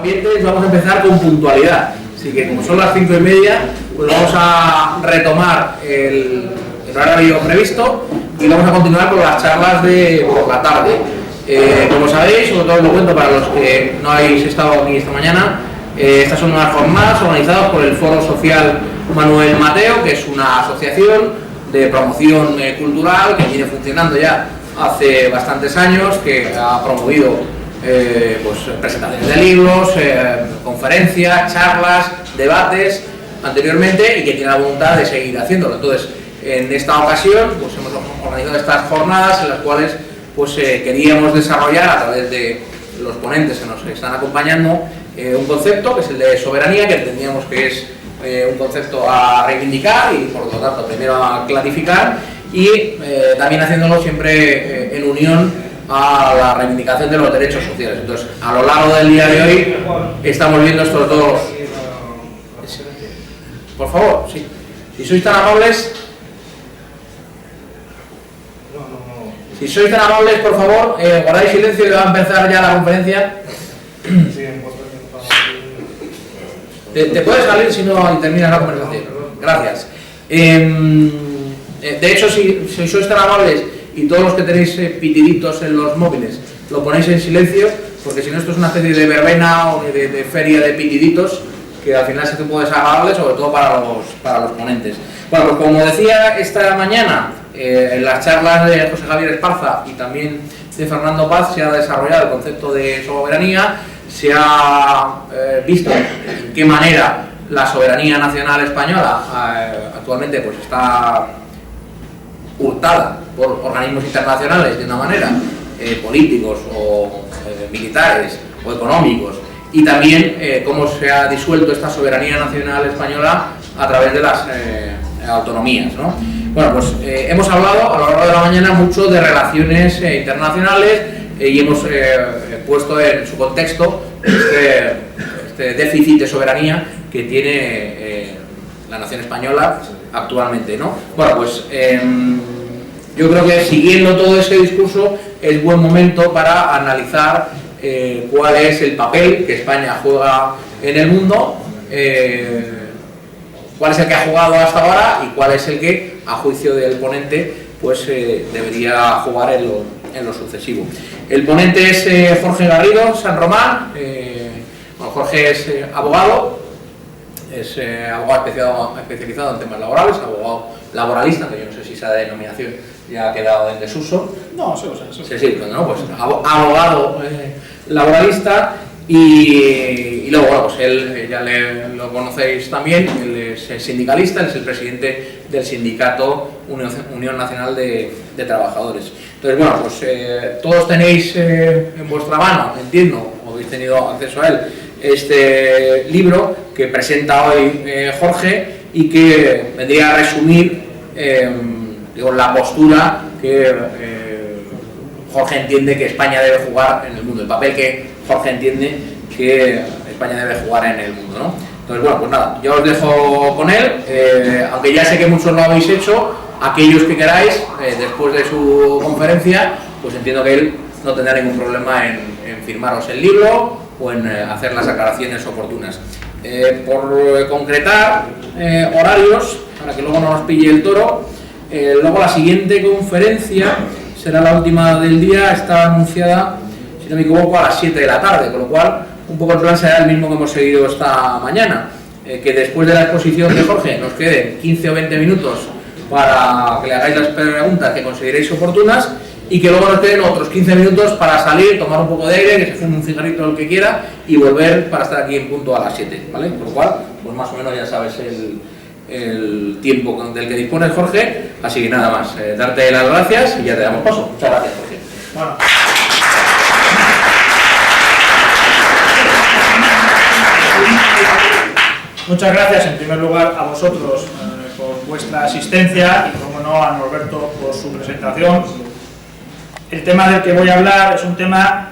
ambientes, vamos a empezar con puntualidad. Así que como son las 5:30, pues vamos a retomar el horario previsto y vamos a continuar con las charlas de por la tarde. Como sabéis, sobre todo lo cuento para los que no habéis estado aquí esta mañana, estas son unas jornadas organizadas por el Foro Social Manuel Mateo, que es una asociación de promoción cultural que viene funcionando ya hace bastantes años, que ha promovido pues, presentaciones de libros, conferencias, charlas, debates anteriormente y que tiene la voluntad de seguir haciéndolo. Entonces, en esta ocasión pues, hemos organizado estas jornadas en las cuales pues, queríamos desarrollar a través de los ponentes que nos están acompañando un concepto que es el de soberanía, que entendíamos que es un concepto a reivindicar y por lo tanto primero a clarificar y también haciéndolo siempre en unión a la reivindicación de los derechos sociales. Entonces, a lo largo del día de hoy estamos viendo estos dos. Por favor, sí. Si sois tan amables. Si sois tan amables, por favor, guardáis silencio y va a empezar ya la conferencia. Te puedes salir si no terminas la conversación. Gracias. De hecho, si sois tan amables y todos los que tenéis pitiditos en los móviles lo ponéis en silencio, porque si no esto es una especie de verbena o de feria de pitiditos que al final se te puede desagradable, sobre todo para los ponentes. Bueno, pues como decía esta mañana, en las charlas de José Javier Esparza y también de Fernando Paz se ha desarrollado el concepto de soberanía, se ha visto en qué manera la soberanía nacional española actualmente pues está hurtada por organismos internacionales de una manera, políticos o militares o económicos, y también cómo se ha disuelto esta soberanía nacional española a través de las autonomías, ¿no? Bueno, pues hemos hablado a lo largo de la mañana mucho de relaciones internacionales y hemos puesto en su contexto este déficit de soberanía que tiene la nación española actualmente, ¿no? Bueno, pues yo creo que siguiendo todo ese discurso es buen momento para analizar cuál es el papel que España juega en el mundo, cuál es el que ha jugado hasta ahora y cuál es el que, a juicio del ponente, pues debería jugar en lo sucesivo. El ponente es Jorge Garrido San Román. Bueno, Jorge es abogado, es abogado especializado en temas laborales, abogado laboralista, que yo no sé si esa denominación ya ha quedado en desuso. No, se usa. Sí, no, pues abogado laboralista y luego, bueno, pues él ya lo conocéis también, él es sindicalista, él es el presidente del sindicato Unión Nacional de Trabajadores. Entonces, bueno, pues todos tenéis en vuestra mano, entiendo, o habéis tenido acceso a él, este libro que presenta hoy Jorge y que vendría a resumir la postura que Jorge entiende que España debe jugar en el mundo, el papel que Jorge entiende que España debe jugar en el mundo, ¿no? Entonces, bueno, pues nada, yo os dejo con él, aunque ya sé que muchos lo habéis hecho, aquellos que queráis, después de su conferencia, pues entiendo que él no tendrá ningún problema en firmaros el libro o en hacer las aclaraciones oportunas. Por concretar horarios, para que luego no nos pille el toro, luego la siguiente conferencia será la última del día, está anunciada, si no me equivoco, a las 7 de la tarde, con lo cual un poco el plan será el mismo que hemos seguido esta mañana, que después de la exposición de Jorge nos queden 15 o 20 minutos para que le hagáis las preguntas que consideréis oportunas y que luego nos queden otros 15 minutos para salir, tomar un poco de aire, que se fume un cigarrito el que quiera y volver para estar aquí en punto a las 7, ¿vale? Con lo cual, pues más o menos ya sabes el tiempo del que dispone Jorge, así que nada más, darte las gracias y ya te damos paso. Muchas gracias, Jorge. Bueno. Muchas gracias en primer lugar a vosotros por vuestra asistencia y, como no, a Norberto por su presentación. El tema del que voy a hablar es un tema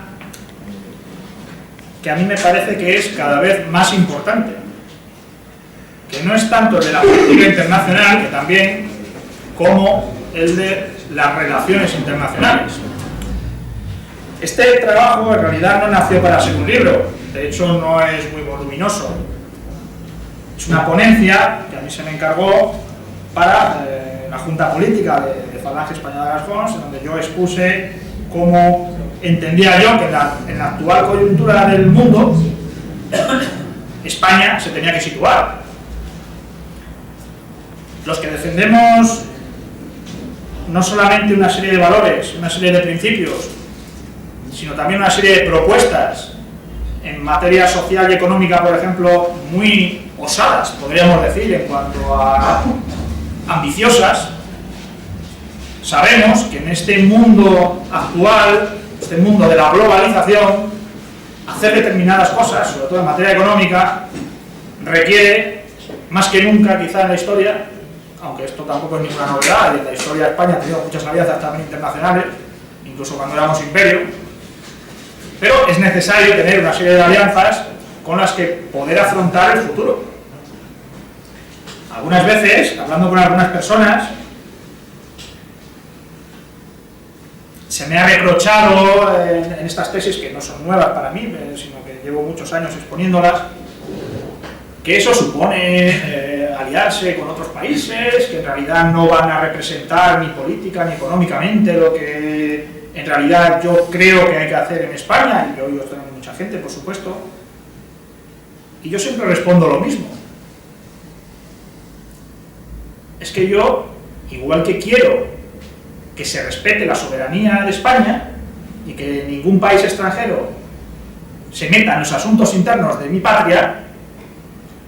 que a mí me parece que es cada vez más importante, que no es tanto el de la política internacional, que también, como el de las relaciones internacionales. Este trabajo en realidad no nació para ser un libro, de hecho no es muy voluminoso. Es una ponencia que a mí se me encargó para la Junta Política de Falange Española de las Fonts, en donde yo expuse cómo entendía yo que en la actual coyuntura del mundo España se tenía que situar. Los que defendemos no solamente una serie de valores, una serie de principios, sino también una serie de propuestas en materia social y económica, por ejemplo, muy osadas, podríamos decir, en cuanto a ambiciosas, sabemos que en este mundo actual, este mundo de la globalización, hacer determinadas cosas, sobre todo en materia económica, requiere, más que nunca quizá en la historia, aunque esto tampoco es ninguna novedad, en la historia de España ha tenido muchas alianzas también internacionales, incluso cuando éramos imperio, pero es necesario tener una serie de alianzas con las que poder afrontar el futuro. Algunas veces, hablando con algunas personas, se me ha reprochado en estas tesis, que no son nuevas para mí, sino que llevo muchos años exponiéndolas, que eso supone aliarse con otros países, que en realidad no van a representar ni política ni económicamente lo que en realidad yo creo que hay que hacer en España, y yo oigo esto de mucha gente, por supuesto, y yo siempre respondo lo mismo. Es que yo, igual que quiero que se respete la soberanía de España y que ningún país extranjero se meta en los asuntos internos de mi patria,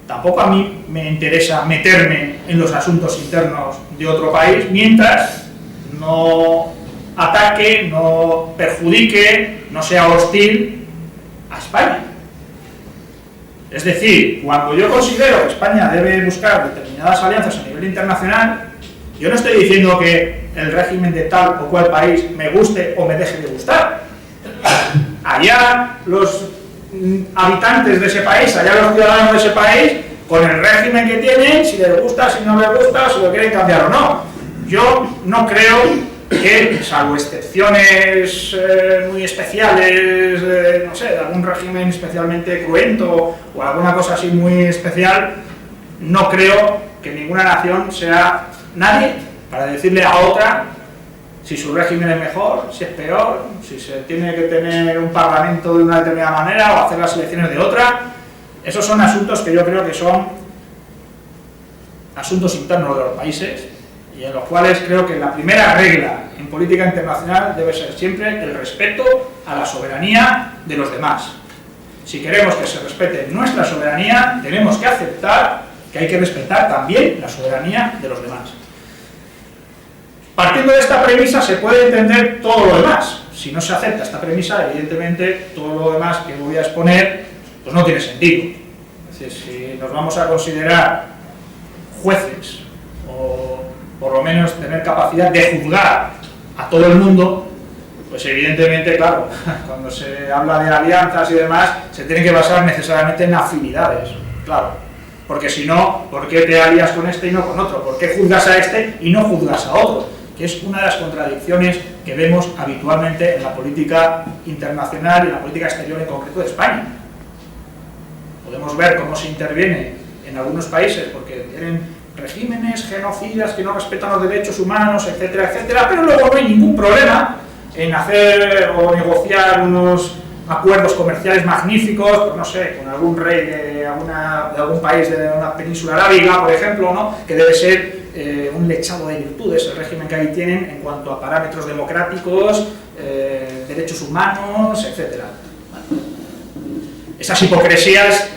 tampoco a mí me interesa meterme en los asuntos internos de otro país mientras no ataque, no perjudique, no sea hostil a España. Es decir, cuando yo considero que España debe buscar determinadas alianzas a nivel internacional, yo no estoy diciendo que el régimen de tal o cual país me guste o me deje de gustar. Allá los habitantes de ese país, allá los ciudadanos de ese país, con el régimen que tienen, si les gusta, si no les gusta, si lo quieren cambiar o no. Yo no creo que, salvo excepciones muy especiales, no sé, de algún régimen especialmente cruento o alguna cosa así muy especial, no creo que ninguna nación sea nadie para decirle a otra si su régimen es mejor, si es peor, si se tiene que tener un parlamento de una determinada manera o hacer las elecciones de otra. Esos son asuntos que yo creo que son asuntos internos de los países y en los cuales creo que la primera regla en política internacional debe ser siempre el respeto a la soberanía de los demás. Si queremos que se respete nuestra soberanía, tenemos que aceptar que hay que respetar también la soberanía de los demás. Partiendo de esta premisa se puede entender todo lo demás. Si no se acepta esta premisa, evidentemente todo lo demás que voy a exponer pues no tiene sentido. Es decir, si nos vamos a considerar jueces o por lo menos tener capacidad de juzgar a todo el mundo, pues evidentemente, claro, cuando se habla de alianzas y demás, se tiene que basar necesariamente en afinidades, claro, porque si no, ¿por qué te alías con este y no con otro? ¿Por qué juzgas a este y no juzgas a otro? Que es una de las contradicciones que vemos habitualmente en la política internacional y en la política exterior en concreto de España. Podemos ver cómo se interviene en algunos países porque tienen regímenes genocidas que no respetan los derechos humanos, etcétera, etcétera, pero luego no hay ningún problema en hacer o negociar unos acuerdos comerciales magníficos, pues no sé, con algún rey de algún país de una península arábiga, por ejemplo, ¿no? Que debe ser un lechado de virtudes el régimen que ahí tienen en cuanto a parámetros democráticos, derechos humanos, etcétera. Esas hipocresías,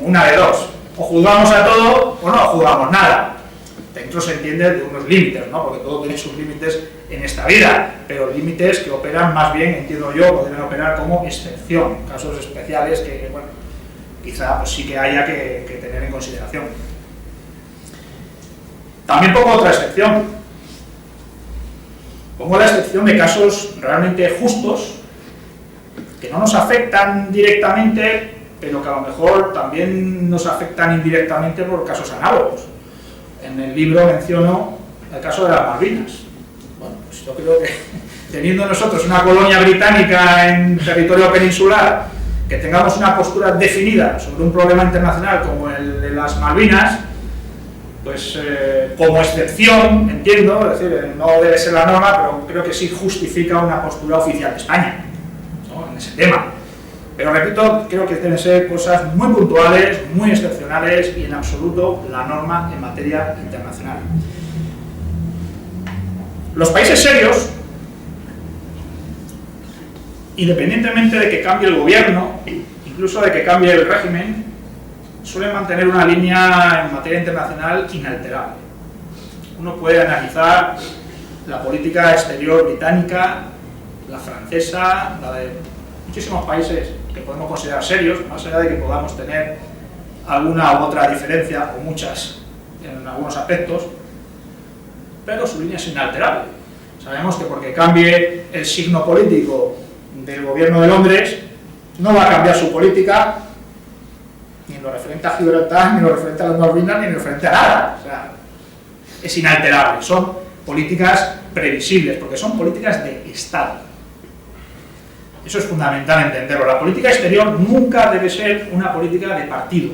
una de dos, o juzgamos a todo o no juzgamos nada. Dentro se entiende de unos límites, ¿no? Porque todo tiene sus límites en esta vida, pero límites que operan más bien, entiendo yo, podrían operar como excepción, casos especiales que, bueno, quizá pues sí que haya que tener en consideración. También pongo otra excepción. Pongo la excepción de casos realmente justos, que no nos afectan directamente, pero que a lo mejor también nos afectan indirectamente por casos análogos. En el libro menciono el caso de las Malvinas. Bueno, pues yo creo que teniendo nosotros una colonia británica en territorio peninsular, que tengamos una postura definida sobre un problema internacional como el de las Malvinas, pues como excepción, entiendo, es decir, no debe ser la norma, pero creo que sí justifica una postura oficial de España, ¿no?, en ese tema. Pero repito, creo que deben ser cosas muy puntuales, muy excepcionales y en absoluto la norma en materia internacional. Los países serios, independientemente de que cambie el gobierno, incluso de que cambie el régimen, suelen mantener una línea en materia internacional inalterable. Uno puede analizar la política exterior británica, la francesa, la de muchísimos países que podemos considerar serios, más allá de que podamos tener alguna u otra diferencia, o muchas en algunos aspectos, pero su línea es inalterable. Sabemos que porque cambie el signo político del gobierno de Londres, no va a cambiar su política ni en lo referente a Gibraltar, ni en lo referente a las Malvinas, ni en lo referente a nada. O sea, es inalterable. Son políticas previsibles, porque son políticas de Estado. Eso es fundamental entenderlo. La política exterior nunca debe ser una política de partido.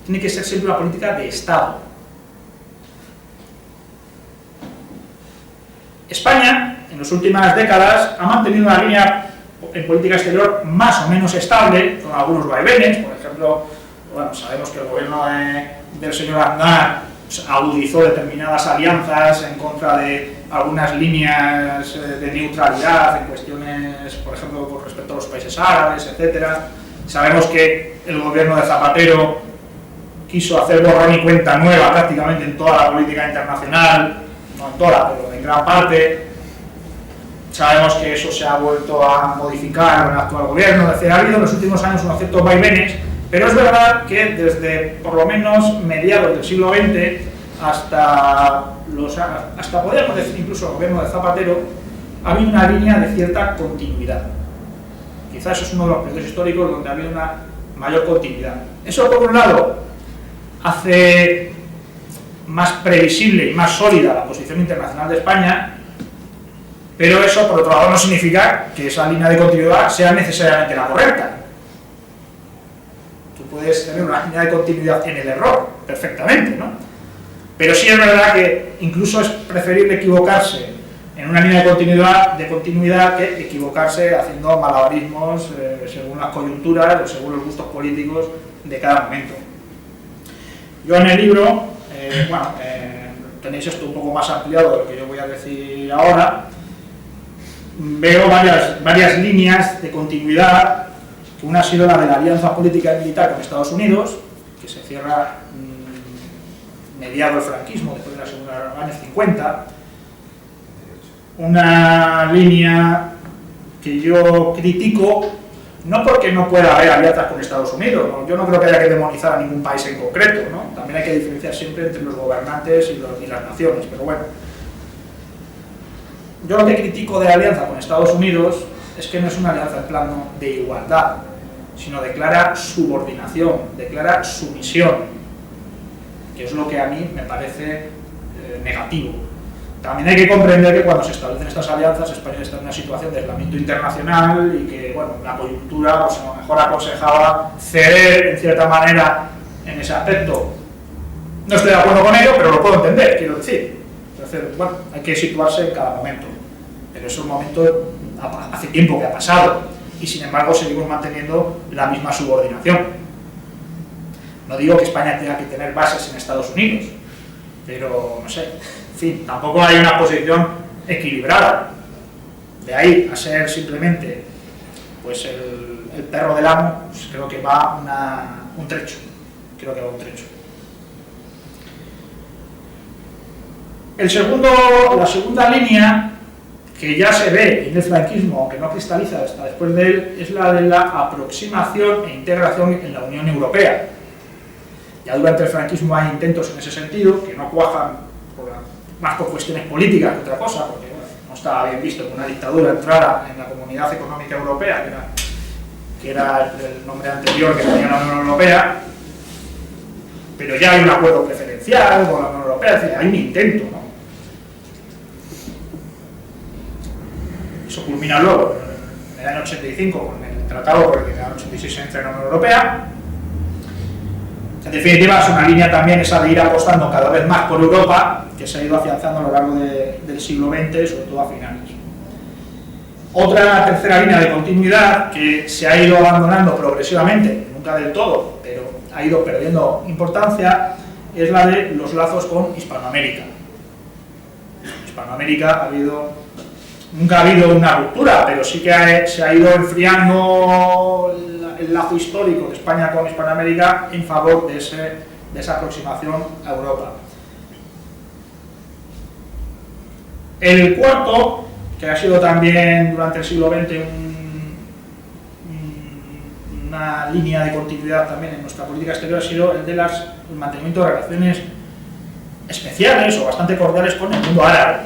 Tiene que ser siempre una política de Estado. España, en las últimas décadas, ha mantenido una línea en política exterior más o menos estable, con algunos vaivenes. Por ejemplo, bueno, sabemos que el gobierno del señor Aznar agudizó determinadas alianzas en contra de algunas líneas de neutralidad en cuestiones, por ejemplo, con respecto a los países árabes, etc. Sabemos que el gobierno de Zapatero quiso hacer borrón y cuenta nueva prácticamente en toda la política internacional, no en toda, pero en gran parte. Sabemos que eso se ha vuelto a modificar en el actual gobierno. Es decir, ha habido en los últimos años unos ciertos vaivenes, pero es verdad que desde por lo menos mediados del siglo XX hasta podríamos decir incluso el gobierno de Zapatero, ha habido una línea de cierta continuidad. Quizás eso es uno de los periodos históricos donde ha habido una mayor continuidad. Eso, por un lado, hace más previsible y más sólida la posición internacional de España, pero eso, por otro lado, no significa que esa línea de continuidad sea necesariamente la correcta. Tú puedes tener una línea de continuidad en el error, perfectamente, ¿no? Pero sí es verdad que incluso es preferible equivocarse en una línea de continuidad que equivocarse haciendo malabarismos según las coyunturas o según los gustos políticos de cada momento. Yo en el libro, tenéis esto un poco más ampliado de lo que yo voy a decir ahora. Veo varias líneas de continuidad. Una ha sido la de la alianza política y militar con Estados Unidos, que se cierra mediado el franquismo, después de la segunda años 50. Una línea que yo critico, no porque no pueda haber alianzas con Estados Unidos, ¿no? Yo no creo que haya que demonizar a ningún país en concreto, ¿no? También hay que diferenciar siempre entre los gobernantes y las naciones, pero bueno. Yo lo que critico de la alianza con Estados Unidos es que no es una alianza en plano de igualdad, sino de clara subordinación, de clara sumisión, que es lo que a mí me parece negativo. También hay que comprender que cuando se establecen estas alianzas, España está en una situación de aislamiento internacional y que, bueno, la coyuntura pues, a lo mejor aconsejaba ceder en cierta manera en ese aspecto. No estoy de acuerdo con ello, pero lo puedo entender, quiero decir. Entonces, bueno, hay que situarse en cada momento. Pero es un momento, hace tiempo que ha pasado, y sin embargo seguimos manteniendo la misma subordinación. No digo que España tenga que tener bases en Estados Unidos, pero no sé, en fin, tampoco hay una posición equilibrada. De ahí a ser simplemente pues el perro del amo, pues creo que va un trecho. Creo que va un trecho. La segunda línea, que ya se ve en el franquismo, aunque no cristaliza hasta después de él, es la de la aproximación e integración en la Unión Europea. Ya durante el franquismo hay intentos en ese sentido, que no cuajan más por cuestiones políticas que otra cosa, porque bueno, no estaba bien visto que una dictadura entrara en la Comunidad Económica Europea, que era el nombre anterior que tenía la Unión Europea, pero ya hay un acuerdo preferencial con la Unión Europea, es decir, hay un intento, ¿no? eso culmina luego en el año 85 con el tratado por el que en el año 86 se entra en la Unión Europea. En definitiva, es una línea también esa de ir apostando cada vez más por Europa, que se ha ido afianzando a lo largo del siglo XX, sobre todo a finales. Otra tercera línea de continuidad que se ha ido abandonando progresivamente, nunca del todo, pero ha ido perdiendo importancia, es la de los lazos con Hispanoamérica. Hispanoamérica nunca ha habido una ruptura, pero sí que se ha ido enfriando el lazo histórico de España con Hispanoamérica en favor de esa aproximación a Europa. El cuarto, que ha sido también durante el siglo XX una línea de continuidad también en nuestra política exterior, ha sido el del mantenimiento de relaciones especiales o bastante cordiales con el mundo árabe.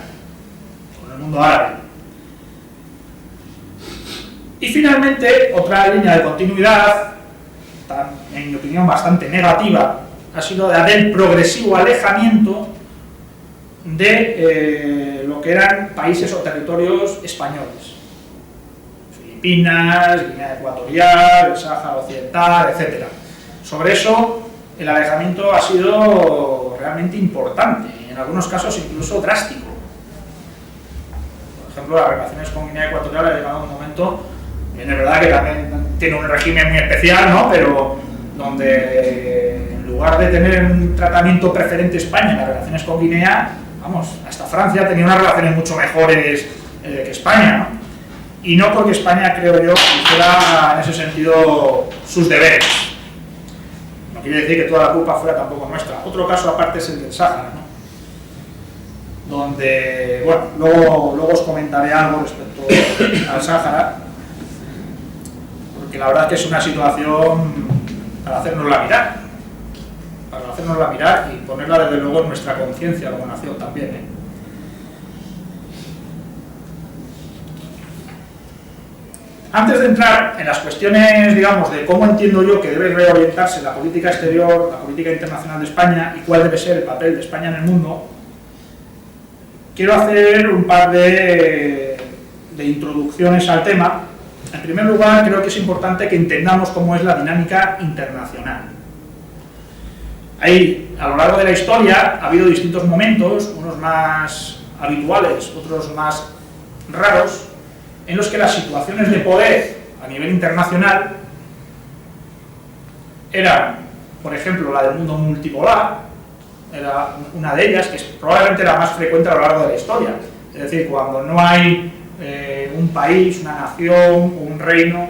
Y finalmente, otra línea de continuidad, en mi opinión bastante negativa, ha sido la del progresivo alejamiento de lo que eran países o territorios españoles. Filipinas, Guinea Ecuatorial, el Sáhara Occidental, etc. Sobre eso, el alejamiento ha sido realmente importante, y en algunos casos incluso drástico. Por ejemplo, las relaciones con Guinea Ecuatorial ha llegado a un momento, bien, es verdad que también tiene un régimen muy especial, ¿no?, pero donde en lugar de tener un tratamiento preferente España en las relaciones con Guinea, vamos, hasta Francia tenía unas relaciones mucho mejores que España, ¿no? Y no porque España, creo yo, hiciera en ese sentido sus deberes. No quiere decir que toda la culpa fuera tampoco nuestra. Otro caso aparte es el del Sáhara, ¿no?, donde, bueno, luego os comentaré algo respecto al Sáhara, porque la verdad es que es una situación para hacérnosla mirar y ponerla desde luego en nuestra conciencia como nación también, ¿eh? Antes de entrar en las cuestiones, digamos, de cómo entiendo yo que debe reorientarse la política exterior, la política internacional de España y cuál debe ser el papel de España en el mundo, quiero hacer un par de introducciones al tema. En primer lugar, creo que es importante que entendamos cómo es la dinámica internacional. Ahí, a lo largo de la historia, ha habido distintos momentos, unos más habituales, otros más raros, en los que las situaciones de poder a nivel internacional eran, por ejemplo, la del mundo multipolar, era una de ellas, que es probablemente la más frecuente a lo largo de la historia. Es decir, cuando no hay un país, una nación, un reino,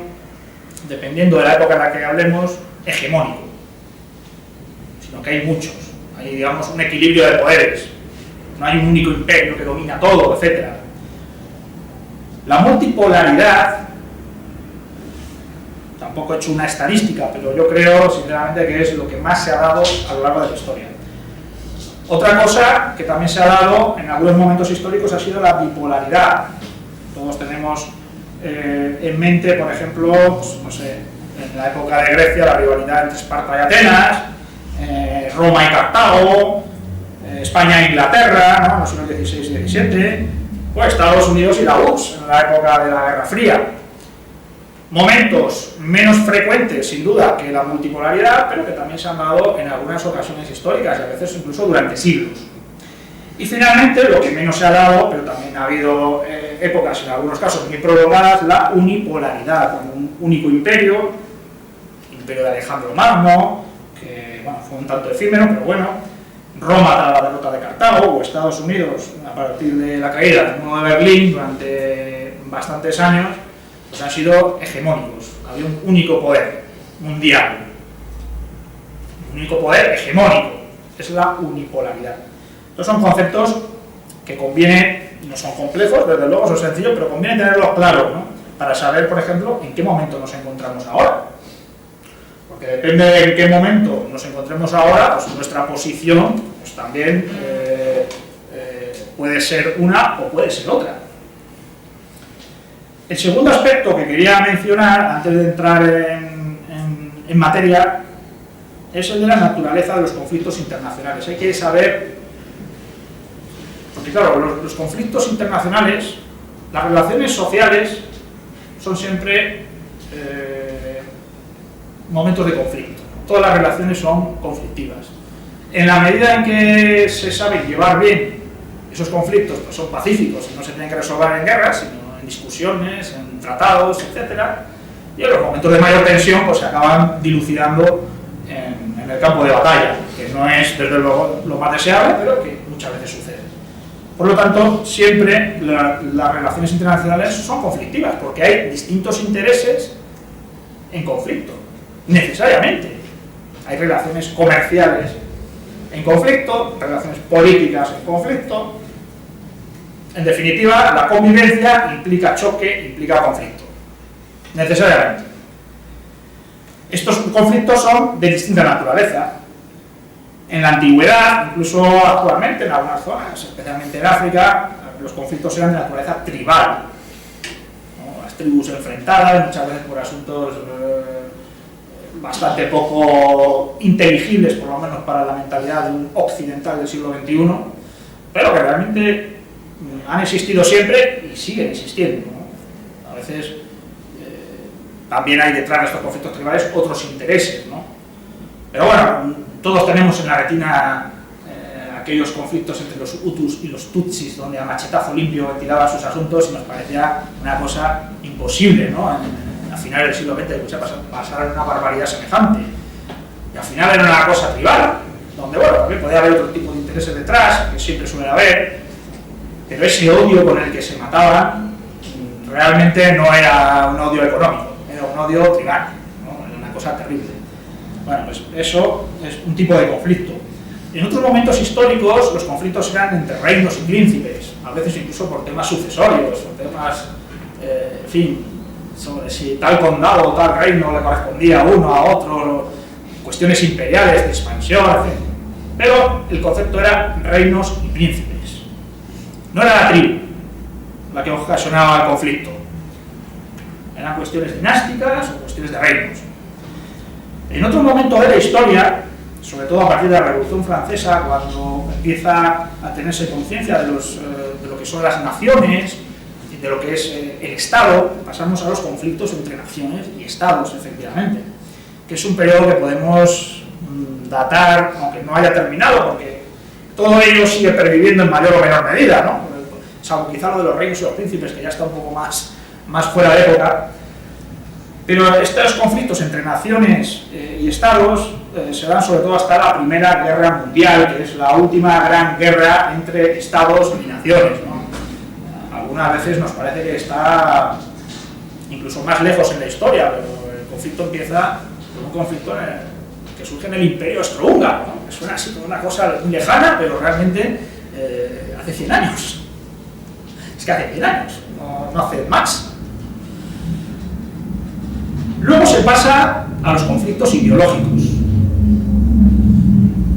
dependiendo de la época en la que hablemos, hegemónico, sino que hay muchos, hay, digamos, un equilibrio de poderes, no hay un único imperio que domina todo, etc. La multipolaridad, tampoco he hecho una estadística, pero yo creo sinceramente que es lo que más se ha dado a lo largo de la historia. Otra cosa que también se ha dado en algunos momentos históricos ha sido la bipolaridad. Todos tenemos en mente, por ejemplo, pues, no sé, en la época de Grecia, la rivalidad entre Esparta y Atenas, Roma y Cartago, España e Inglaterra, ¿no?, en los siglos XVI y XVII, o Estados Unidos y la URSS, en la época de la Guerra Fría. Momentos menos frecuentes, sin duda, que la multipolaridad, pero que también se han dado en algunas ocasiones históricas, y a veces incluso durante siglos. Y finalmente, lo que menos se ha dado, pero también ha habido épocas, en algunos casos muy prolongadas, la unipolaridad, con un único imperio, el imperio de Alejandro Magno, que bueno, fue un tanto efímero, pero bueno, Roma tras la derrota de Cartago, o Estados Unidos a partir de la caída del muro de Berlín durante bastantes años, pues han sido hegemónicos. Había un único poder mundial, un único poder hegemónico, es la unipolaridad. Estos son conceptos que conviene, no son complejos, desde luego son sencillos, pero conviene tenerlos claros, ¿no?, para saber, por ejemplo, en qué momento nos encontramos ahora. Porque depende de en qué momento nos encontremos ahora, pues nuestra posición pues también puede ser una o puede ser otra. El segundo aspecto que quería mencionar, antes de entrar en materia, es el de la naturaleza de los conflictos internacionales. Hay que saber, porque claro, los conflictos internacionales, Las relaciones sociales son siempre momentos de conflicto. Todas las relaciones son conflictivas. En la medida en que se sabe llevar bien esos conflictos, pues son pacíficos y no se tienen que resolver en guerras, sino en discusiones, en tratados, etc. Y en los momentos de mayor tensión pues se acaban dilucidando en el campo de batalla, que no es desde luego lo más deseable, pero que muchas veces sucede. Por lo tanto, siempre las relaciones internacionales son conflictivas, porque hay distintos intereses en conflicto, necesariamente. Hay relaciones comerciales en conflicto, relaciones políticas en conflicto. En definitiva, la convivencia implica choque, implica conflicto, necesariamente. Estos conflictos son de distinta naturaleza. En la antigüedad, incluso actualmente en algunas zonas, especialmente en África, los conflictos eran de naturaleza tribal, ¿no? Las tribus enfrentadas, muchas veces por asuntos bastante poco inteligibles, por lo menos para la mentalidad de un occidental del siglo XXI, pero que realmente han existido siempre y siguen existiendo, ¿no? A veces también hay detrás de estos conflictos tribales otros intereses, ¿no? Pero bueno, todos tenemos en la retina aquellos conflictos entre los Hutus y los Tutsis, donde a machetazo limpio tiraban sus asuntos y nos parecía una cosa imposible, ¿no? A finales del siglo XX que pasara una barbaridad semejante. Y al final era una cosa tribal, donde bueno, también podía haber otro tipo de intereses detrás, que siempre suele haber, pero ese odio con el que se mataban realmente no era un odio económico, era un odio tribal, ¿no? Era una cosa terrible. Bueno, pues eso es un tipo de conflicto. En otros momentos históricos los conflictos eran entre reinos y príncipes, a veces incluso por temas sucesorios, o temas, en fin, sobre si tal condado o tal reino le correspondía a uno, a otro, cuestiones imperiales, de expansión, en fin. Pero el concepto era reinos y príncipes. No era la tribu la que ocasionaba el conflicto. Eran cuestiones dinásticas o cuestiones de reinos. En otro momento de la historia, sobre todo a partir de la Revolución Francesa, cuando empieza a tenerse conciencia de lo que son las naciones, de lo que es el Estado, pasamos a los conflictos entre naciones y Estados, efectivamente, que es un periodo que podemos datar, aunque no haya terminado, porque todo ello sigue perviviendo en mayor o menor medida, ¿no? Salvo quizá lo de los reinos y los príncipes, que ya está un poco más fuera de época. Pero estos conflictos entre naciones y estados se dan sobre todo hasta la Primera Guerra Mundial, que es la última gran guerra entre estados y naciones, ¿no? Algunas veces nos parece que está incluso más lejos en la historia, pero el conflicto empieza con un conflicto que surge en el Imperio Austrohúngaro, ¿no? Que suena así como una cosa muy lejana, pero realmente hace 100 años. Es que hace 100 años, no hace más. Luego se pasa a los conflictos ideológicos.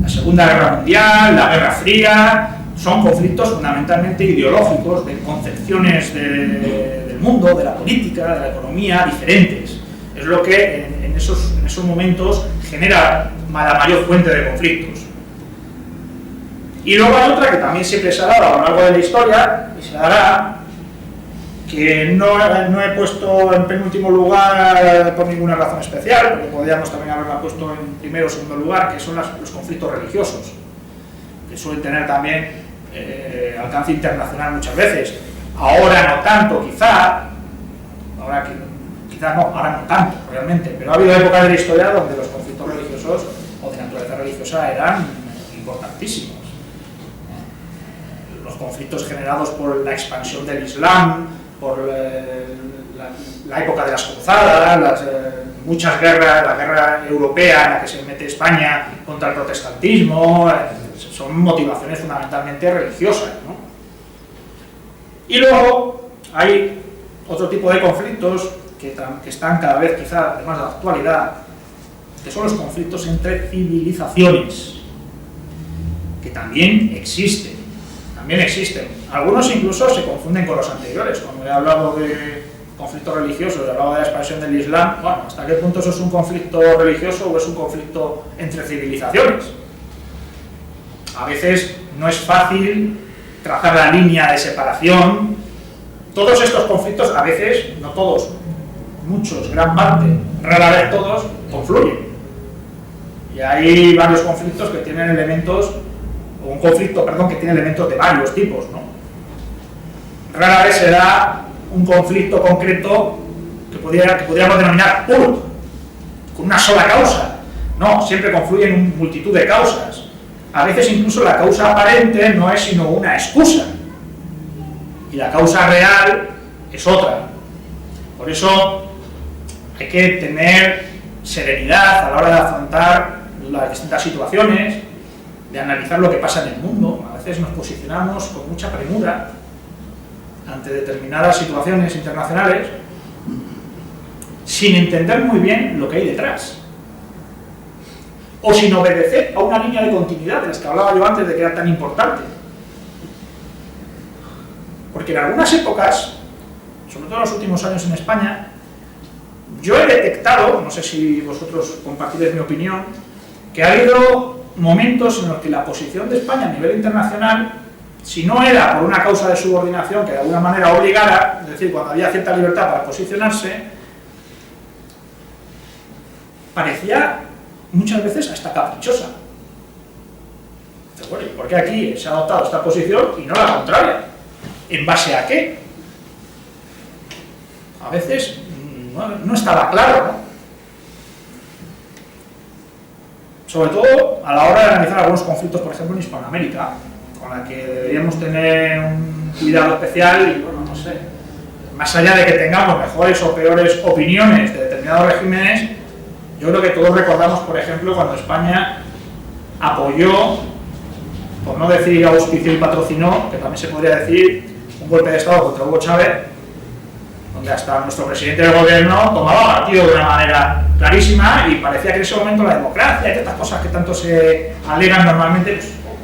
La Segunda Guerra Mundial, la Guerra Fría, son conflictos fundamentalmente ideológicos, de concepciones del mundo, de la política, de la economía, diferentes. Es lo que en esos momentos genera la mayor fuente de conflictos. Y luego hay otra que también siempre se ha dado a lo largo de la historia, y se dará, que no he puesto en penúltimo lugar por ninguna razón especial, porque podríamos también haberla puesto en primero o segundo lugar, que son los conflictos religiosos, que suelen tener también alcance internacional muchas veces. Ahora no tanto, ahora no tanto realmente, pero ha habido épocas de la historia donde los conflictos religiosos o de naturaleza religiosa eran importantísimos. Los conflictos generados por la expansión del Islam, por la época de las cruzadas, muchas guerras, la guerra europea en la que se mete España contra el protestantismo, son motivaciones fundamentalmente religiosas, ¿no? Y luego hay otro tipo de conflictos que están cada vez quizá de más de actualidad, que son los conflictos entre civilizaciones, que también existen. Algunos incluso se confunden con los anteriores. Cuando he hablado de conflictos religiosos, he hablado de la expansión del Islam, bueno, ¿hasta qué punto eso es un conflicto religioso o es un conflicto entre civilizaciones? A veces no es fácil trazar la línea de separación todos estos conflictos, a veces, no todos, muchos, gran parte, rara vez todos, confluyen. Y hay varios conflictos que tienen elementos, o un conflicto, perdón, que tiene elementos de varios tipos, ¿no? Rara vez se da un conflicto concreto que podríamos denominar puro, con una sola causa. No, siempre confluyen multitud de causas. A veces incluso la causa aparente no es sino una excusa. Y la causa real es otra. Por eso hay que tener serenidad a la hora de afrontar las distintas situaciones, de analizar lo que pasa en el mundo. A veces nos posicionamos con mucha premura ante determinadas situaciones internacionales sin entender muy bien lo que hay detrás, o sin obedecer a una línea de continuidad de las que hablaba yo antes de que era tan importante. Porque en algunas épocas, sobre todo en los últimos años en España, yo he detectado, no sé si vosotros compartís mi opinión, que ha habido momentos en los que la posición de España a nivel internacional, si no era por una causa de subordinación que de alguna manera obligara, es decir, cuando había cierta libertad para posicionarse, parecía muchas veces hasta caprichosa. Bueno, ¿y por qué aquí se ha adoptado esta posición y no la contraria? ¿En base a qué? A veces no estaba claro, ¿no? Sobre todo a la hora de analizar algunos conflictos, por ejemplo, en Hispanoamérica, con la que deberíamos tener un cuidado especial y, bueno, no sé, más allá de que tengamos mejores o peores opiniones de determinados regímenes, yo creo que todos recordamos, por ejemplo, cuando España apoyó, por no decir auspició y patrocinó, que también se podría decir, un golpe de Estado contra Hugo Chávez, donde hasta nuestro presidente del gobierno tomaba partido de una manera clarísima y parecía que en ese momento la democracia y estas cosas que tanto se alegan normalmente,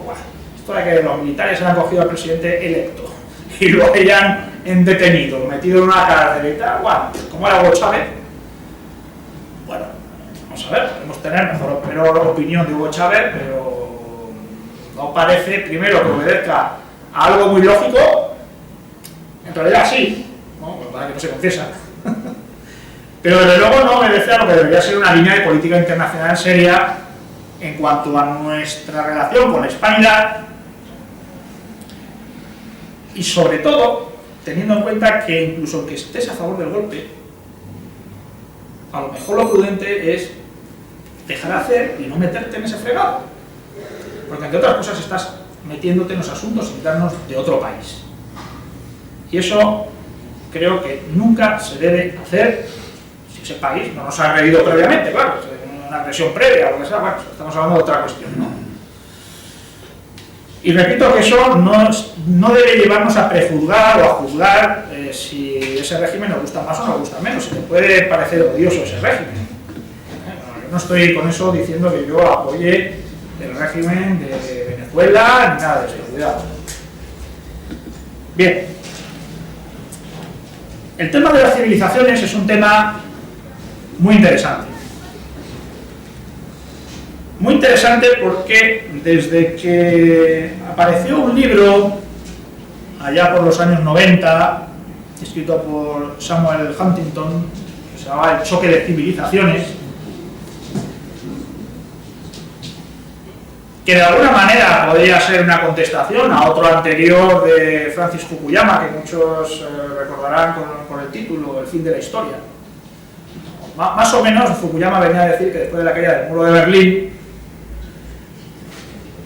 pues, esto de que los militares han cogido al presidente electo y lo hayan detenido, metido en una cárcel y tal, bueno, como era Hugo Chávez. Bueno, vamos a ver, podemos tener mejor o peor opinión de Hugo Chávez, pero no parece, primero, que obedezca a algo muy lógico, en realidad sí, ¿no? Para que no se confiesa, pero desde luego no obedece a lo que debería ser una línea de política internacional seria en cuanto a nuestra relación con la hispanidad y sobre todo teniendo en cuenta que incluso que estés a favor del golpe, a lo mejor lo prudente es dejar hacer y no meterte en ese fregado, porque entre otras cosas estás metiéndote en los asuntos internos de otro país y eso creo que nunca se debe hacer si ese país no nos ha agredido previamente, claro, una agresión previa o lo que sea, bueno, estamos hablando de otra cuestión, ¿no? Y repito que eso no debe llevarnos a prejuzgar o a juzgar si ese régimen nos gusta más o nos gusta menos, si te puede parecer odioso ese régimen. Yo no estoy con eso diciendo que yo apoye el régimen de Venezuela ni nada de eso, cuidado. Bien. El tema de las civilizaciones es un tema muy interesante. Muy interesante porque desde que apareció un libro allá por los años 90, escrito por Samuel Huntington, que se llamaba El choque de civilizaciones, que de alguna manera podría ser una contestación a otro anterior de Francis Fukuyama, que muchos recordarán con el título El fin de la historia. Más o menos Fukuyama venía a decir que después de la caída del muro de Berlín,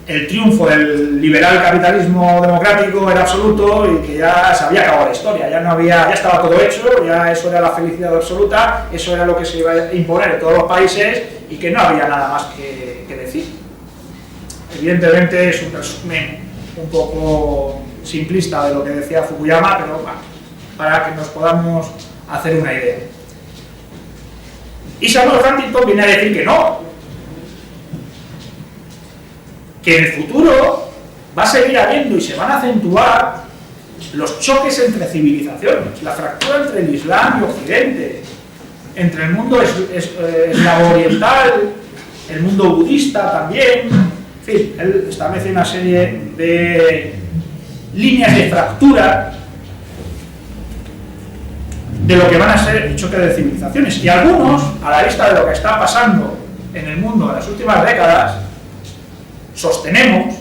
el triunfo del liberal capitalismo democrático era absoluto y que ya se había acabado la historia, ya estaba todo hecho, ya eso era la felicidad absoluta, eso era lo que se iba a imponer en todos los países y que no había nada más que decir. Evidentemente es un resumen un poco simplista de lo que decía Fukuyama, pero bueno, para que nos podamos hacer una idea. Y Samuel Huntington viene a decir que no, que en el futuro va a seguir habiendo y se van a acentuar los choques entre civilizaciones, la fractura entre el Islam y Occidente, entre el mundo eslavo oriental, el mundo budista también. En fin, él establece una serie de líneas de fractura de lo que van a ser el choque de civilizaciones. Y algunos, a la vista de lo que está pasando en el mundo en las últimas décadas, sostenemos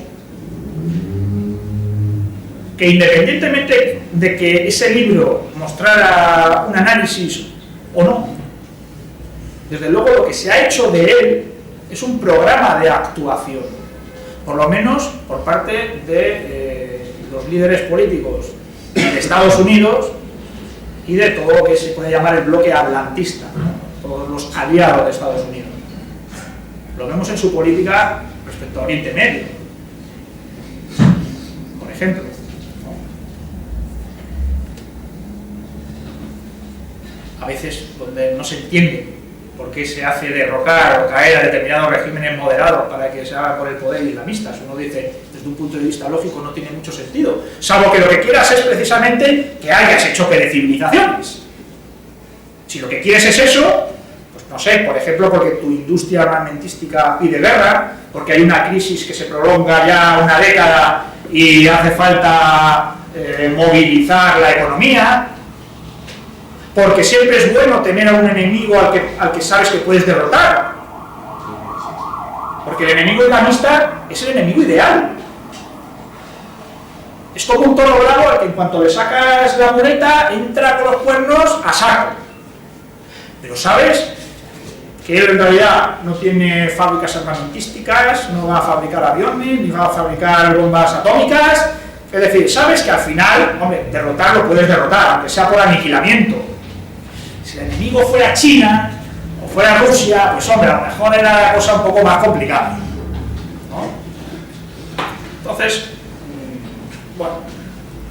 que independientemente de que ese libro mostrara un análisis o no, desde luego lo que se ha hecho de él es un programa de actuación, por lo menos por parte de los líderes políticos de Estados Unidos y de todo lo que se puede llamar el bloque atlantista, ¿no? Todos los aliados de Estados Unidos. Lo vemos en su política respecto a Oriente Medio, por ejemplo. A veces donde no se entiende por qué se hace derrocar o caer a determinados regímenes moderados para que se haga por el poder islamista. Uno dice, desde un punto de vista lógico no tiene mucho sentido, salvo que lo que quieras es precisamente que haya ese choque de civilizaciones. Si lo que quieres es eso, pues no sé, por ejemplo, porque tu industria armamentística pide guerra, porque hay una crisis que se prolonga ya una década y hace falta movilizar la economía, porque siempre es bueno tener a un enemigo al que sabes que puedes derrotar, porque el enemigo islamista es el enemigo ideal. Es como un toro bravo al que en cuanto le sacas la muleta entra con los cuernos a saco, pero sabes que él en realidad no tiene fábricas armamentísticas, no va a fabricar aviones, ni va a fabricar bombas atómicas. Es decir, sabes que al final, hombre, derrotarlo puedes derrotar, aunque sea por aniquilamiento. Si el enemigo fuera China o fuera Rusia, pues hombre, a lo mejor era la cosa un poco más complicada, ¿no? Entonces, bueno,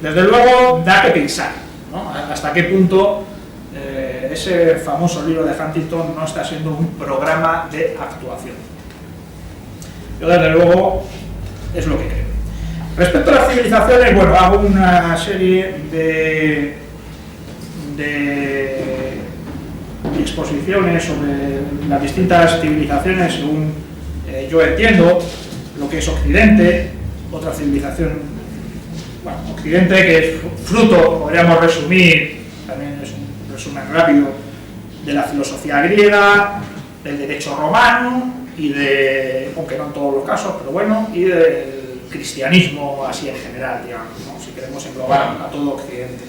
desde luego da que pensar, ¿no? Hasta qué punto ese famoso libro de Huntington no está siendo un programa de actuación. Yo desde luego es lo que creo. Respecto a las civilizaciones, bueno, hago una serie de exposiciones sobre las distintas civilizaciones según yo entiendo lo que es Occidente, otra civilización, bueno, Occidente que es fruto, podríamos resumir, también es un resumen rápido, de la filosofía griega, del derecho romano y de, aunque no en todos los casos, pero bueno, y del cristianismo así en general, digamos, ¿no? Si queremos englobar a todo Occidente.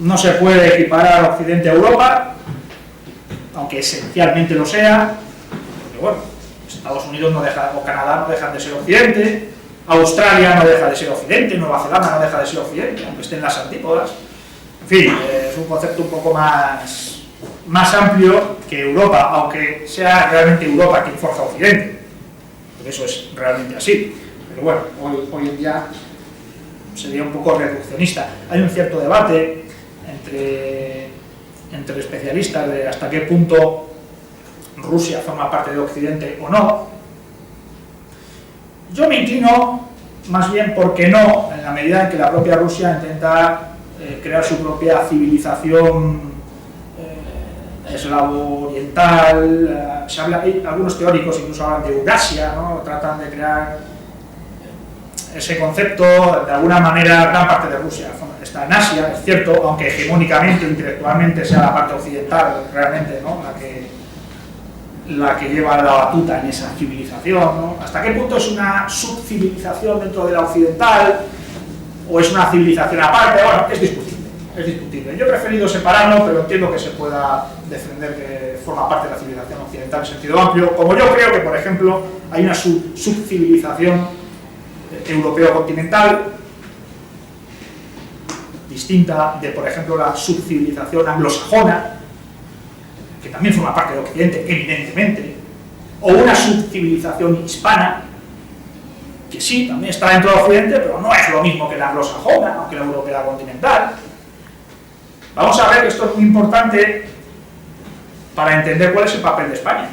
No se puede equiparar Occidente a Europa, aunque esencialmente lo sea, porque bueno, Estados Unidos no deja, o Canadá no dejan de ser Occidente, Australia no deja de ser Occidente, Nueva Zelanda no deja de ser Occidente, aunque estén las antípodas. En fin, es un concepto un poco más amplio que Europa, aunque sea realmente Europa quien forja Occidente, porque eso es realmente así. Pero bueno, hoy en día sería un poco reduccionista. Hay un cierto debate entre especialistas de hasta qué punto Rusia forma parte de Occidente o no. Yo me inclino más bien porque no, en la medida en que la propia Rusia intenta crear su propia civilización eslavo oriental. Se habla, algunos teóricos incluso hablan de Eurasia, ¿no? Tratan de crear ese concepto. De alguna manera gran parte de Rusia está en Asia, es cierto, aunque hegemónicamente, intelectualmente sea la parte occidental realmente, ¿no? la que lleva la batuta en esa civilización, ¿no? ¿Hasta qué punto es una subcivilización dentro de la occidental o es una civilización aparte? Bueno, es discutible. Yo he preferido separarlo, pero entiendo que se pueda defender que forma parte de la civilización occidental en sentido amplio, como yo creo que, por ejemplo, hay una subcivilización europeo-continental distinta de, por ejemplo, la subcivilización anglosajona, que también forma parte de Occidente, evidentemente, o una subcivilización hispana, que sí, también está dentro de Occidente, pero no es lo mismo que la anglosajona o que la europea continental. Vamos a ver que esto es muy importante para entender cuál es el papel de España.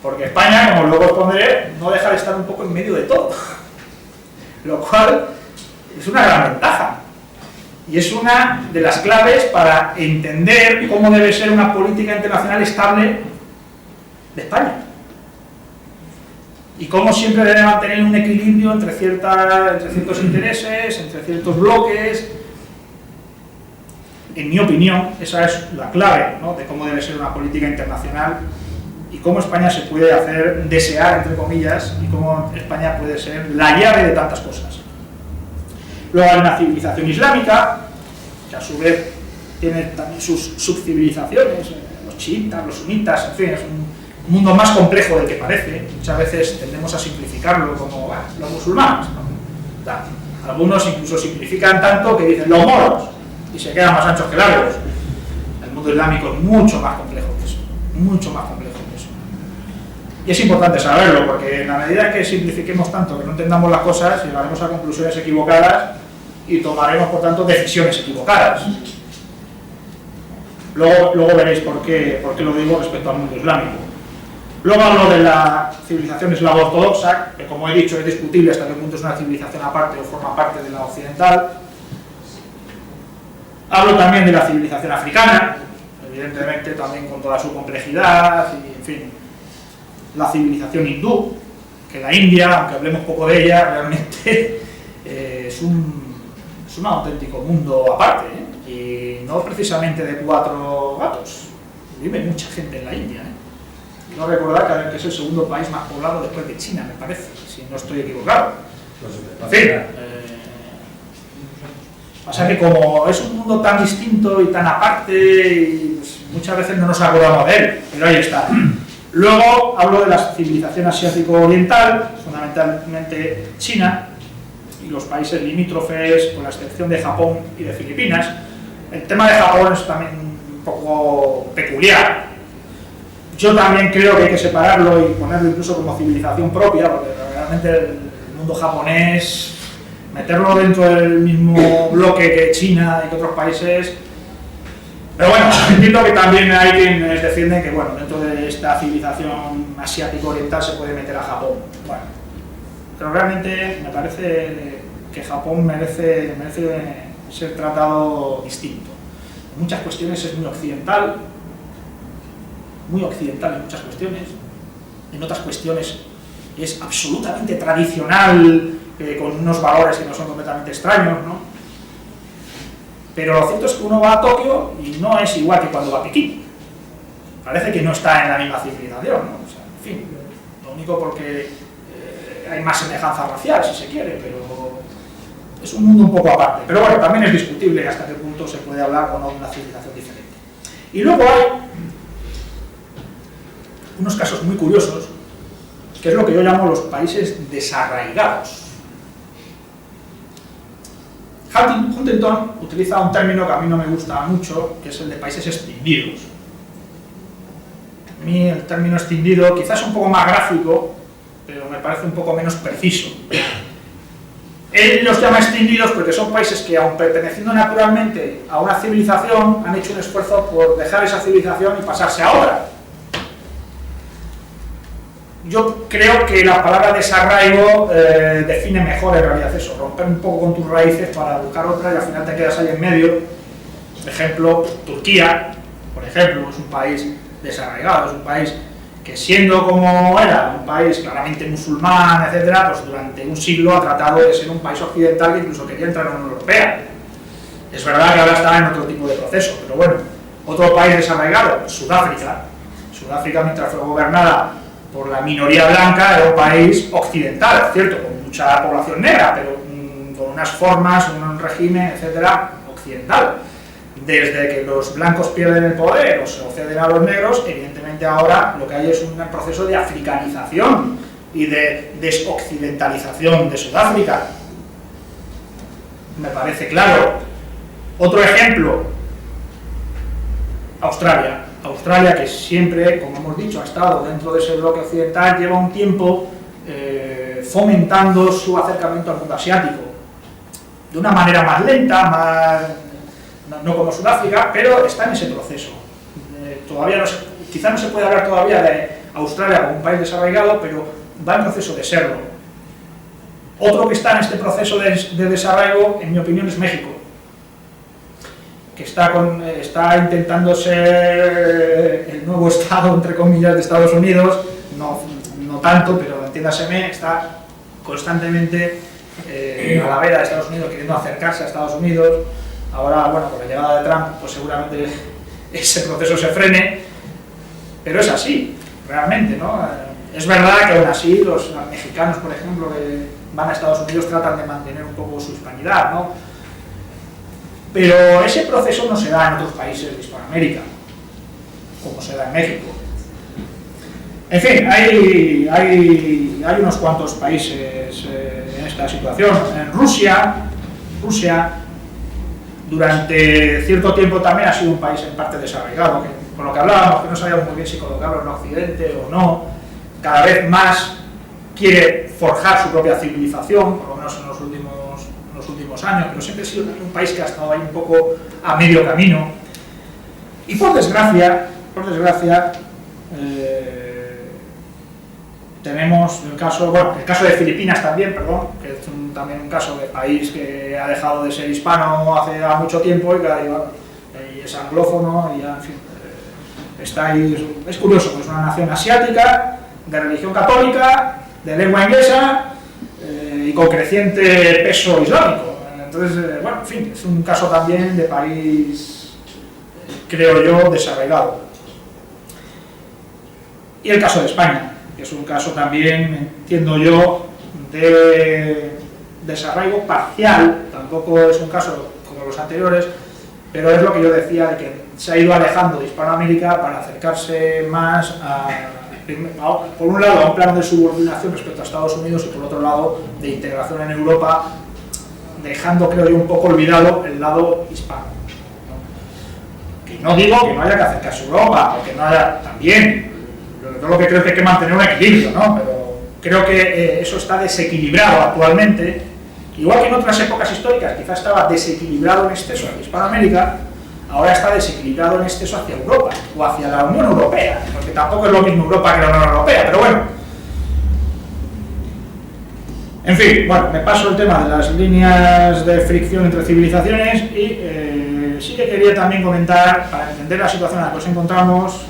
Porque España, como luego os pondré, no deja de estar un poco en medio de todo, lo cual es una gran ventaja. Y es una de las claves para entender cómo debe ser una política internacional estable de España. Y cómo siempre debe mantener un equilibrio entre ciertos intereses, entre ciertos bloques. En mi opinión, esa es la clave, ¿no?, de cómo debe ser una política internacional y cómo España se puede hacer desear, entre comillas, y cómo España puede ser la llave de tantas cosas. Luego hay una civilización islámica, que a su vez tiene también sus subcivilizaciones, los chiitas, los sunitas, en fin, es un mundo más complejo del que parece. Muchas veces tendemos a simplificarlo como los musulmanes, ¿no? Algunos incluso simplifican tanto que dicen los moros y se quedan más anchos que largos. El mundo islámico es mucho más complejo que eso, mucho más complejo que eso. Y es importante saberlo, porque en la medida que simplifiquemos tanto, que no entendamos las cosas, llegaremos a conclusiones equivocadas y tomaremos, por tanto, decisiones equivocadas. Luego veréis por qué lo digo respecto al mundo islámico. Luego hablo de la civilización eslavo-ortodoxa, que, como he dicho, es discutible hasta qué punto es una civilización aparte o forma parte de la occidental. Hablo también de la civilización africana, evidentemente también con toda su complejidad, y, en fin, la civilización hindú, que la India, aunque hablemos poco de ella, realmente es un auténtico mundo aparte, y no precisamente de 4 gatos. Vive mucha gente en la India. No recordar que es el segundo país más poblado después de China, me parece, si no estoy equivocado. En fin, pasa que como es un mundo tan distinto y tan aparte, y pues muchas veces no nos acordamos de él, pero ahí está. Luego hablo de la civilización asiático-oriental, fundamentalmente China, y los países limítrofes, con la excepción de Japón y de Filipinas. El tema de Japón es también un poco peculiar. Yo también creo que hay que separarlo y ponerlo incluso como civilización propia, porque realmente el mundo japonés, meterlo dentro del mismo bloque que China y que otros países. Pero bueno, entiendo que también hay quienes defienden que, bueno, dentro de esta civilización asiático-oriental se puede meter a Japón. Bueno, pero realmente me parece que Japón merece ser tratado distinto. En muchas cuestiones es muy occidental en muchas cuestiones, en otras cuestiones es absolutamente tradicional, con unos valores que no son completamente extraños, ¿no? Pero lo cierto es que uno va a Tokio y no es igual que cuando va a Pekín. Parece que no está en la misma civilización, ¿no? O sea, en fin, lo único porque hay más semejanza racial, si se quiere, pero es un mundo un poco aparte. Pero bueno, también es discutible hasta qué punto se puede hablar o no de una civilización diferente. Y luego hay unos casos muy curiosos, que es lo que yo llamo los países desarraigados. Huntington utiliza un término que a mí no me gusta mucho, que es el de países extinguidos. A mí el término extinguido quizás es un poco más gráfico, pero me parece un poco menos preciso. Él los llama extinguidos porque son países que, aun perteneciendo naturalmente a una civilización, han hecho un esfuerzo por dejar esa civilización y pasarse a otra. Yo creo que la palabra desarraigo define mejor en realidad eso, romper un poco con tus raíces para buscar otra y al final te quedas ahí en medio. Por ejemplo, Turquía, por ejemplo, es un país desarraigado, es un país que, siendo como era, un país claramente musulmán, etcétera, pues durante un siglo ha tratado de ser un país occidental que incluso quería entrar en la Unión Europea. Es verdad que ahora está en otro tipo de proceso, pero bueno. Otro país desarraigado, Sudáfrica. Sudáfrica, mientras fue gobernada por la minoría blanca, era un país occidental, cierto, con mucha población negra, pero con unas formas, un régimen, etcétera, occidental. Desde que los blancos pierden el poder o se lo ceden a los negros, evidentemente ahora lo que hay es un proceso de africanización y de desoccidentalización de Sudáfrica. Me parece claro. Otro ejemplo, Australia. Australia, que siempre, como hemos dicho, ha estado dentro de ese bloque occidental, lleva un tiempo fomentando su acercamiento al mundo asiático. De una manera más lenta, no como Sudáfrica, pero está en ese proceso. Todavía quizá no se puede hablar todavía de Australia como un país desarraigado, pero va en proceso de serlo. Otro que está en este proceso de desarraigo, en mi opinión, es México, que está intentando ser el nuevo Estado, entre comillas, de Estados Unidos, no tanto, pero entiéndaseme, está constantemente a la vera de Estados Unidos, queriendo acercarse a Estados Unidos, Ahora, bueno, con la llegada de Trump, pues seguramente ese proceso se frene, pero es así, realmente, ¿no? Es verdad que aún así los mexicanos, por ejemplo, que van a Estados Unidos tratan de mantener un poco su hispanidad, ¿no? Pero ese proceso no se da en otros países de Hispanoamérica, como se da en México. En fin, hay unos cuantos países en esta situación. En Rusia, durante cierto tiempo también ha sido un país en parte desarraigado, que, con lo que hablábamos, que no sabíamos muy bien si colocarlo en Occidente o no, cada vez más quiere forjar su propia civilización, por lo menos en los últimos años, pero siempre ha sido un país que ha estado ahí un poco a medio camino. Y por desgracia, tenemos el caso de Filipinas también, perdón, que es también un caso de país que ha dejado de ser hispano hace ya mucho tiempo y es anglófono, y ya, en fin, está ahí, es curioso, es una nación asiática, de religión católica, de lengua inglesa y con creciente peso islámico. Entonces, bueno, en fin, es un caso también de país, creo yo, desarraigado. Y el caso de España, que es un caso también, entiendo yo, de desarraigo parcial, tampoco es un caso como los anteriores, pero es lo que yo decía, de que se ha ido alejando de Hispanoamérica para acercarse más por un lado a un plano de subordinación respecto a Estados Unidos y por otro lado de integración en Europa, dejando, creo yo, un poco olvidado el lado hispano, ¿no? Que no digo que no haya que acercarse a Europa, o que no haya, también, yo lo que creo es que hay que mantener un equilibrio, ¿no? Pero creo que eso está desequilibrado actualmente, igual que en otras épocas históricas quizás estaba desequilibrado en exceso hacia Hispanoamérica, ahora está desequilibrado en exceso hacia Europa, o hacia la Unión Europea, porque tampoco es lo mismo Europa que la Unión Europea, pero bueno. En fin, bueno, me paso el tema de las líneas de fricción entre civilizaciones y sí que quería también comentar, para entender la situación en la que nos encontramos,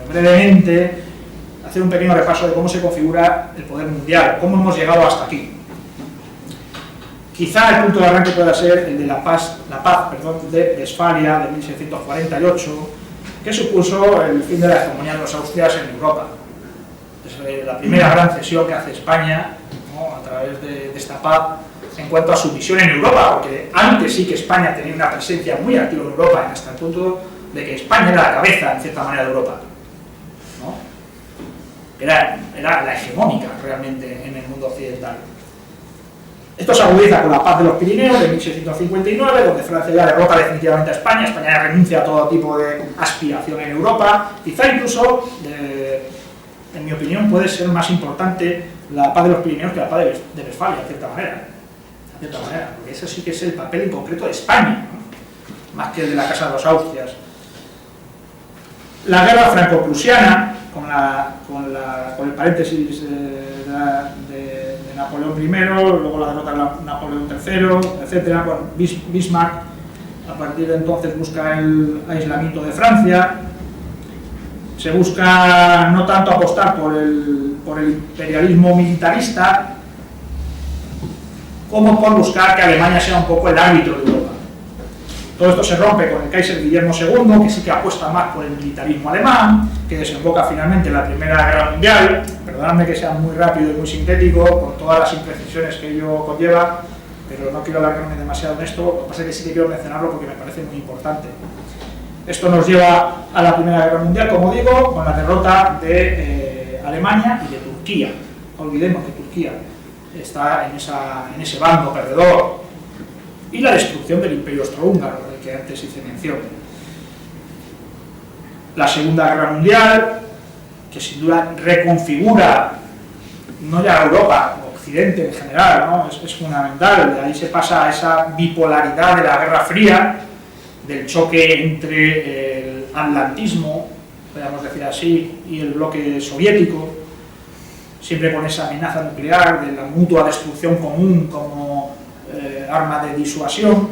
brevemente, hacer un pequeño repaso de cómo se configura el poder mundial, cómo hemos llegado hasta aquí. Quizá el punto de arranque pueda ser el de la paz de Westfalia de 1648, que supuso el fin de la hegemonía de los austrias en Europa. Es la primera gran cesión que hace España, ¿no?, a través de esta paz en cuanto a su misión en Europa, porque antes sí que España tenía una presencia muy activa en Europa, hasta el punto de que España era la cabeza, en cierta manera, de Europa, ¿no? Era la hegemónica realmente en el mundo occidental. Esto se agudiza con la paz de los Pirineos de 1659, donde Francia ya derrota definitivamente a España, España ya renuncia a todo tipo de aspiración en Europa, quizá incluso, en mi opinión, puede ser más importante la paz de los Pirineos que la paz de Westfalia, de cierta manera, porque ese sí que es el papel en concreto de España, ¿no?, más que el de la Casa de los Austrias. La guerra franco-prusiana, con el paréntesis de Napoleón I, luego la derrota de Napoleón III, etc. Bueno, Bismarck a partir de entonces busca el aislamiento de Francia, se busca no tanto apostar por el imperialismo militarista como por buscar que Alemania sea un poco el árbitro de Europa. Todo esto se rompe con el Kaiser Guillermo II, que sí que apuesta más por el militarismo alemán, que desemboca finalmente en la Primera Guerra Mundial. Perdonadme que sea muy rápido y muy sintético, con todas las imprecisiones que ello conlleva, pero no quiero alargarme demasiado en esto. Lo que pasa es que sí que quiero mencionarlo porque me parece muy importante. Esto nos lleva a la Primera Guerra Mundial, como digo, con la derrota de Alemania y de Turquía. No olvidemos que Turquía está en ese bando perdedor. Y la destrucción del Imperio Austrohúngaro, del que antes hice mención. La Segunda Guerra Mundial, que sin duda reconfigura no ya Europa, Occidente en general, ¿no? Es fundamental. De ahí se pasa a esa bipolaridad de la Guerra Fría, del choque entre el atlantismo, podríamos decir así, y el bloque soviético, siempre con esa amenaza nuclear de la mutua destrucción común como arma de disuasión.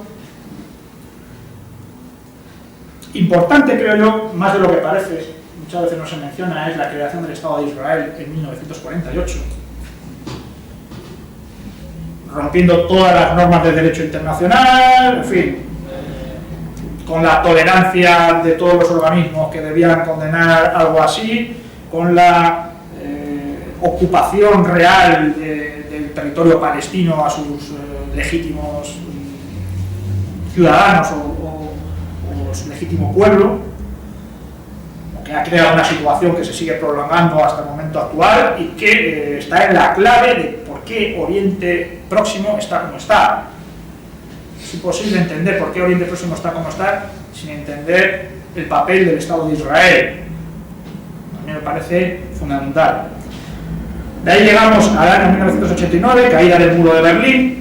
Importante, creo yo, más de lo que parece, muchas veces no se menciona, es la creación del Estado de Israel en 1948, rompiendo todas las normas del derecho internacional, en fin, con la tolerancia de todos los organismos que debían condenar algo así, con la ocupación real del territorio palestino a sus legítimos ciudadanos o su legítimo pueblo, que ha creado una situación que se sigue prolongando hasta el momento actual y que está en la clave de por qué Oriente Próximo está como está. Es imposible entender por qué Oriente Próximo está como está sin entender el papel del Estado de Israel. A mí me parece fundamental. De ahí llegamos al año 1989, caída del muro de Berlín.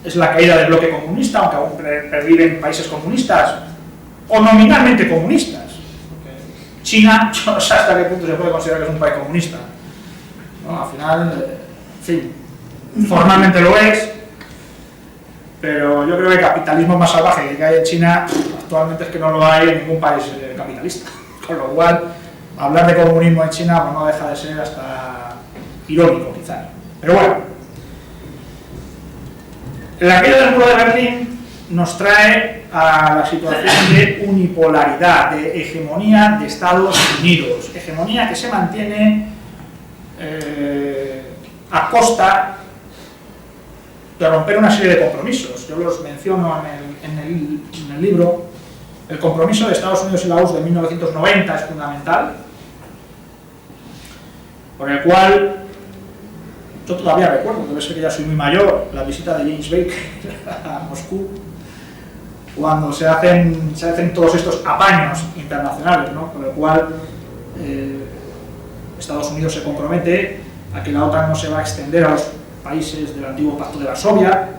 Es la caída del bloque comunista, aunque aún perviven países comunistas o nominalmente comunistas. China, yo no sé hasta qué punto se puede considerar que es un país comunista, ¿no? Al final, en fin, formalmente lo es, pero yo creo que el capitalismo más salvaje que hay en China actualmente es que no lo hay en ningún país capitalista. Con lo cual, hablar de comunismo en China pues no deja de ser hasta irónico, quizás. Pero bueno, la caída del muro de Berlín nos trae a la situación de unipolaridad, de hegemonía de Estados Unidos. Hegemonía que se mantiene a costa de romper una serie de compromisos. Yo los menciono en el libro. El compromiso de Estados Unidos y la URSS de 1990 es fundamental, por el cual yo todavía recuerdo, debe ser que ya soy muy mayor, la visita de James Baker a Moscú, cuando se hacen todos estos apaños internacionales, ¿no? Por el cual Estados Unidos se compromete a que la OTAN no se va a extender a los países del antiguo Pacto de Varsovia,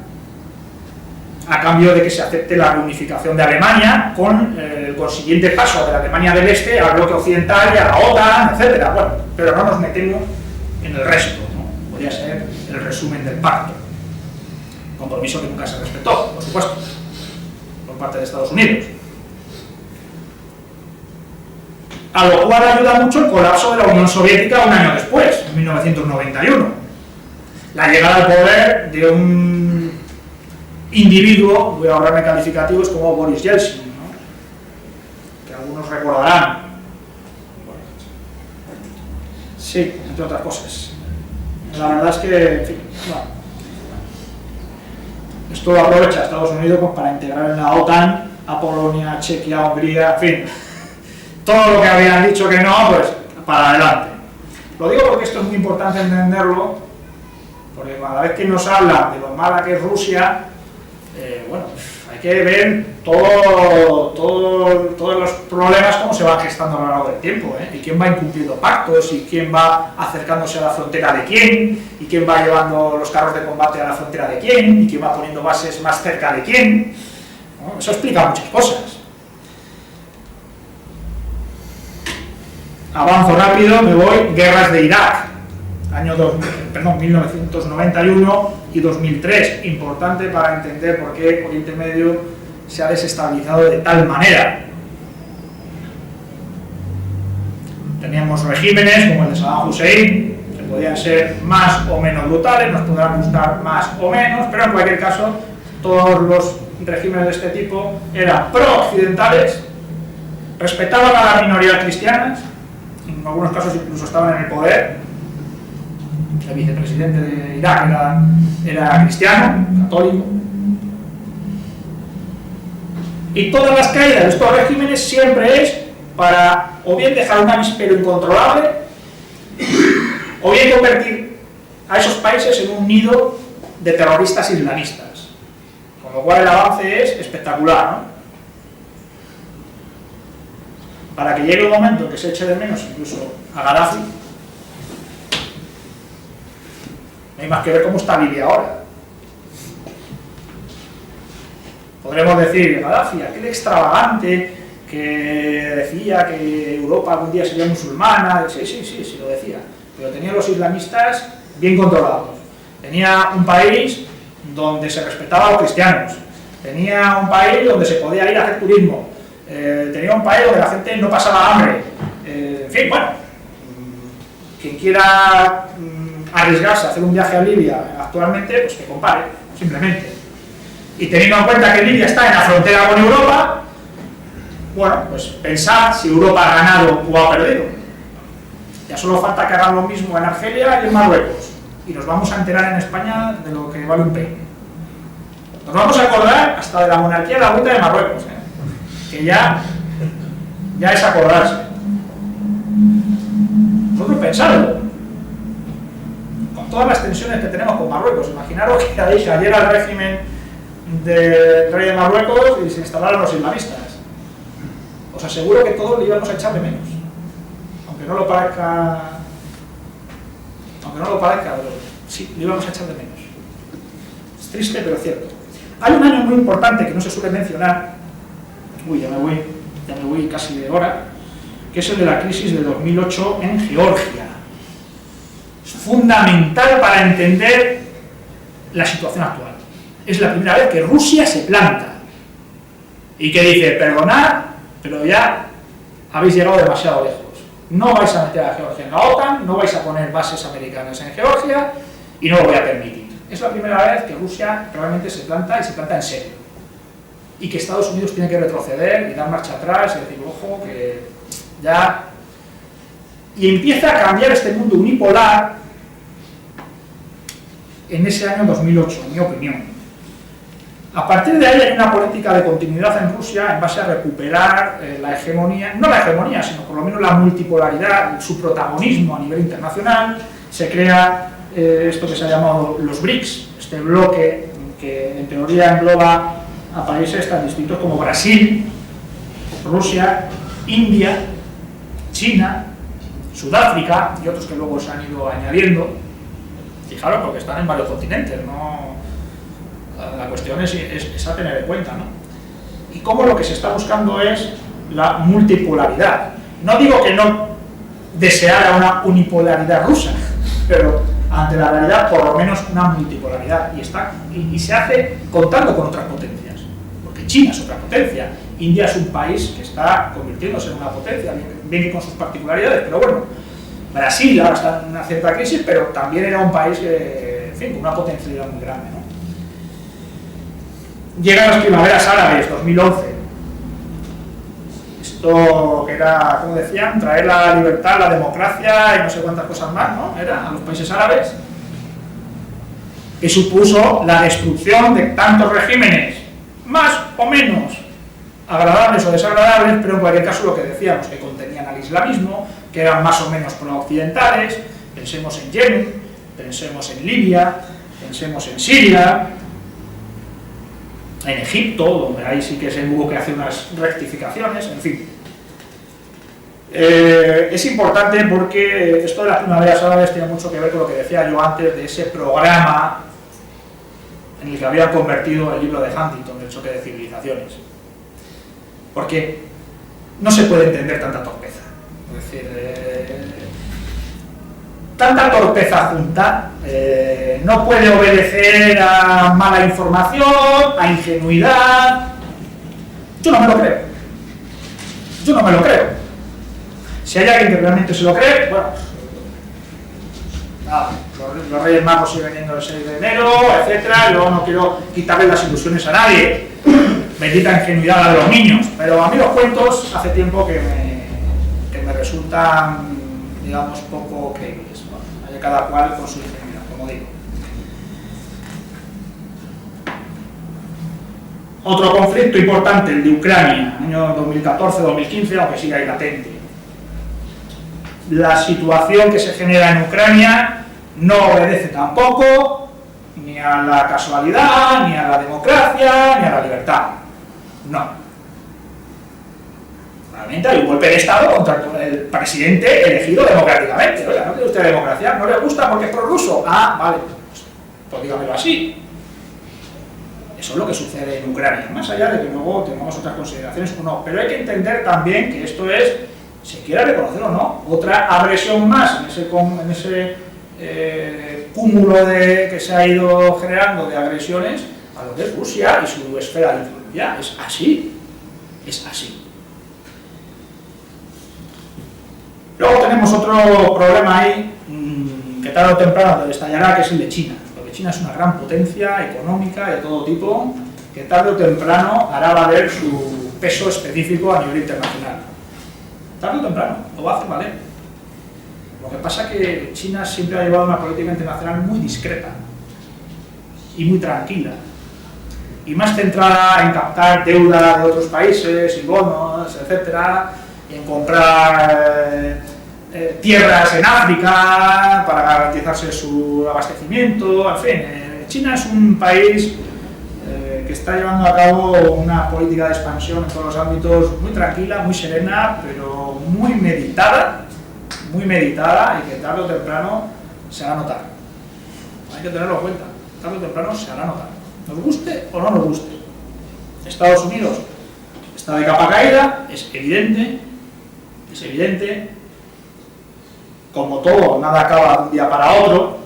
a cambio de que se acepte la reunificación de Alemania con el consiguiente paso de la Alemania del Este al bloque occidental y a la OTAN, etc. Bueno, pero no nos metemos en el resto, ¿no? Podría ser el resumen del pacto. Compromiso que nunca se respetó, por supuesto, por parte de Estados Unidos. A lo cual ayuda mucho el colapso de la Unión Soviética un año después, en 1991. La llegada al poder de un individuo, voy a ahorrarme calificativos, como Boris Yeltsin, ¿no? Que algunos recordarán. Bueno, sí, entre otras cosas. La verdad es que, en fin, bueno, esto lo aprovecha Estados Unidos pues, para integrar en la OTAN a Polonia, Chequia, Hungría, en fin, todo lo que habían dicho que no, pues para adelante. Lo digo porque esto es muy importante entenderlo, porque cada vez que nos hablan de lo mala que es Rusia, bueno, hay que ver todos los problemas cómo se van gestando a lo largo del tiempo, y quién va incumpliendo pactos, y quién va acercándose a la frontera de quién, y quién va llevando los carros de combate a la frontera de quién, y quién va poniendo bases más cerca de quién, ¿no? Eso explica muchas cosas. Avanzo rápido, me voy, guerras de Irak, año 1991 y 2003, importante para entender por qué Oriente Medio se ha desestabilizado de tal manera. Teníamos regímenes como el de Saddam Hussein, que podían ser más o menos brutales, nos podrán gustar más o menos, pero en cualquier caso, todos los regímenes de este tipo eran pro-occidentales, respetaban a las minorías cristianas, en algunos casos incluso estaban en el poder. El vicepresidente de Irak era cristiano, católico. Y todas las caídas de estos regímenes siempre es para o bien dejar un avispero incontrolable o bien convertir a esos países en un nido de terroristas islamistas. Con lo cual el avance es espectacular, ¿no? Para que llegue un momento en que se eche de menos incluso a Gaddafi. No hay más que ver cómo está Libia ahora. Podremos decir, Gaddafi, aquel extravagante que decía que Europa algún día sería musulmana, sí lo decía, pero tenía los islamistas bien controlados. Tenía un país donde se respetaba a los cristianos, tenía un país donde se podía ir a hacer turismo, tenía un país donde la gente no pasaba hambre, en fin, bueno, quien quiera arriesgarse a hacer un viaje a Libia actualmente, pues que compare, simplemente. y teniendo en cuenta que Libia está en la frontera con Europa, bueno, pues pensad si Europa ha ganado o ha perdido. Ya solo falta que hagan lo mismo en Argelia y en Marruecos, y nos vamos a enterar en España de lo que vale un peine. Nos vamos a acordar hasta de la monarquía de la Junta de Marruecos, que ya es acordarse. Vosotros pensadlo, con todas las tensiones que tenemos con Marruecos. Imaginaros que ayer al régimen del rey de Marruecos y se instalaron los islamistas. Os aseguro que todos le íbamos a echar de menos, aunque no lo parezca, pero sí, le íbamos a echar de menos. Es triste, pero cierto. Hay un año muy importante que no se suele mencionar, ya me voy casi de hora, que es el de la crisis de 2008 en Georgia. Es fundamental para entender la situación actual. Es la primera vez que Rusia se planta y que dice, perdonad, pero ya habéis llegado demasiado lejos. No vais a meter a Georgia en la OTAN, no vais a poner bases americanas en Georgia y no lo voy a permitir. Es la primera vez que Rusia realmente se planta y se planta en serio. Y que Estados Unidos tiene que retroceder y dar marcha atrás y decir, ojo, que ya... Y empieza a cambiar este mundo unipolar en ese año 2008, en mi opinión. A partir de ahí hay una política de continuidad en Rusia en base a recuperar la hegemonía, no la hegemonía, sino por lo menos la multipolaridad, su protagonismo a nivel internacional. Se crea esto que se ha llamado los BRICS, este bloque que en teoría engloba a países tan distintos como Brasil, Rusia, India, China, Sudáfrica y otros que luego se han ido añadiendo. Fijaros, porque están en varios continentes, ¿no? La cuestión es a tener en cuenta, ¿no? Y cómo lo que se está buscando es la multipolaridad. No digo que no deseara una unipolaridad rusa, pero ante la realidad por lo menos una multipolaridad, y se hace contando con otras potencias, porque China es otra potencia, India es un país que está convirtiéndose en una potencia, bien que con sus particularidades, pero bueno, Brasil ahora está en una cierta crisis, pero también era un país en fin, con una potencialidad muy grande, ¿no? Llegan las primaveras árabes, 2011. Esto que era, como decían, traer la libertad, la democracia y no sé cuántas cosas más, ¿no? Era a los países árabes, que supuso la destrucción de tantos regímenes, más o menos agradables o desagradables, pero en cualquier caso lo que decíamos, que contenían al islamismo, que eran más o menos pro-occidentales. Pensemos en Yemen, pensemos en Libia, pensemos en Siria, en Egipto, donde ahí sí que hubo que hacer unas rectificaciones, en fin. Es importante porque esto de las primaveras árabes tiene mucho que ver con lo que decía yo antes de ese programa en el que habían convertido el libro de Huntington, El choque de civilizaciones. Porque no se puede entender tanta torpeza. Es decir, tanta torpeza junta no puede obedecer a mala información, a ingenuidad. Yo no me lo creo. Yo no me lo creo. Si hay alguien que realmente se lo cree, bueno, nada, los Reyes Magos siguen viniendo el 6 de enero, etcétera. Yo no quiero quitarle las ilusiones a nadie. Bendita ingenuidad a los niños, pero a mí los cuentos hace tiempo que me resultan, digamos, poco creíbles. Bueno, hay cada cual con su ingenuidad, como digo. Otro conflicto importante, el de Ucrania, año 2014-2015, aunque sigue ahí latente. La situación que se genera en Ucrania no obedece tampoco ni a la casualidad, ni a la democracia, ni a la libertad. No. Realmente hay un golpe de Estado contra el presidente elegido democráticamente. Oiga, ¿no quiere usted democracia? ¿No le gusta porque es prorruso? Ah, vale, pues dígamelo así. Eso es lo que sucede en Ucrania, más allá de que luego tengamos otras consideraciones o no. Pero hay que entender también que esto es, se quiera reconocer o no, otra agresión más en ese cúmulo que se ha ido generando de agresiones a lo que es Rusia y su esfera de influencia. Es así, es así. Luego tenemos otro problema ahí, que tarde o temprano estallará, que es el de China. Porque China es una gran potencia económica de todo tipo, que tarde o temprano hará valer su peso específico a nivel internacional. Tarde o temprano, lo va a hacer valer. Lo que pasa es que China siempre ha llevado una política internacional muy discreta y muy tranquila, y más centrada en captar deuda de otros países y bonos, etcétera, y en comprar tierras en África para garantizarse su abastecimiento. En fin, China es un país que está llevando a cabo una política de expansión en todos los ámbitos muy tranquila, muy serena, pero muy meditada y que tarde o temprano se hará notar. Hay que tenerlo en cuenta, tarde o temprano se hará notar. Nos guste o no nos guste. Estados Unidos está de capa caída, es evidente, como todo, nada acaba de un día para otro,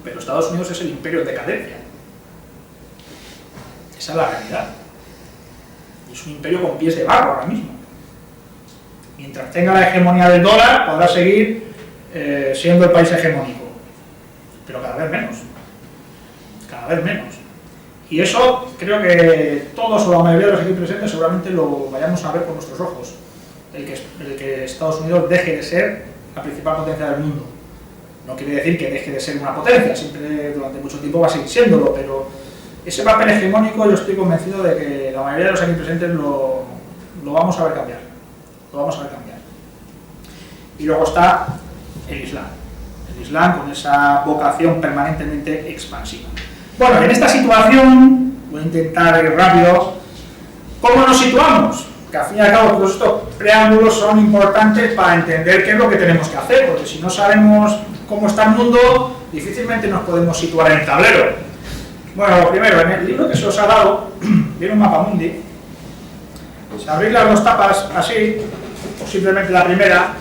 pero Estados Unidos es el imperio en decadencia. Esa es la realidad. Es un imperio con pies de barro ahora mismo. Mientras tenga la hegemonía del dólar, podrá seguir siendo el país hegemónico, pero cada vez menos. Y eso creo que todos o la mayoría de los aquí presentes seguramente lo vayamos a ver con nuestros ojos, el que Estados Unidos deje de ser la principal potencia del mundo. No quiere decir que deje de ser una potencia, siempre durante mucho tiempo va a seguir siéndolo, pero ese papel hegemónico yo estoy convencido de que la mayoría de los aquí presentes lo vamos a ver cambiar. Y luego está el Islam con esa vocación permanentemente expansiva. Bueno, en esta situación, voy a intentar ir rápido, ¿cómo nos situamos? Que al fin y al cabo todos estos preámbulos son importantes para entender qué es lo que tenemos que hacer, porque si no sabemos cómo está el mundo, difícilmente nos podemos situar en el tablero. Bueno, lo primero, en el libro que se os ha dado, viene un mapa mundi. Si abrís las dos tapas así, o simplemente la primera,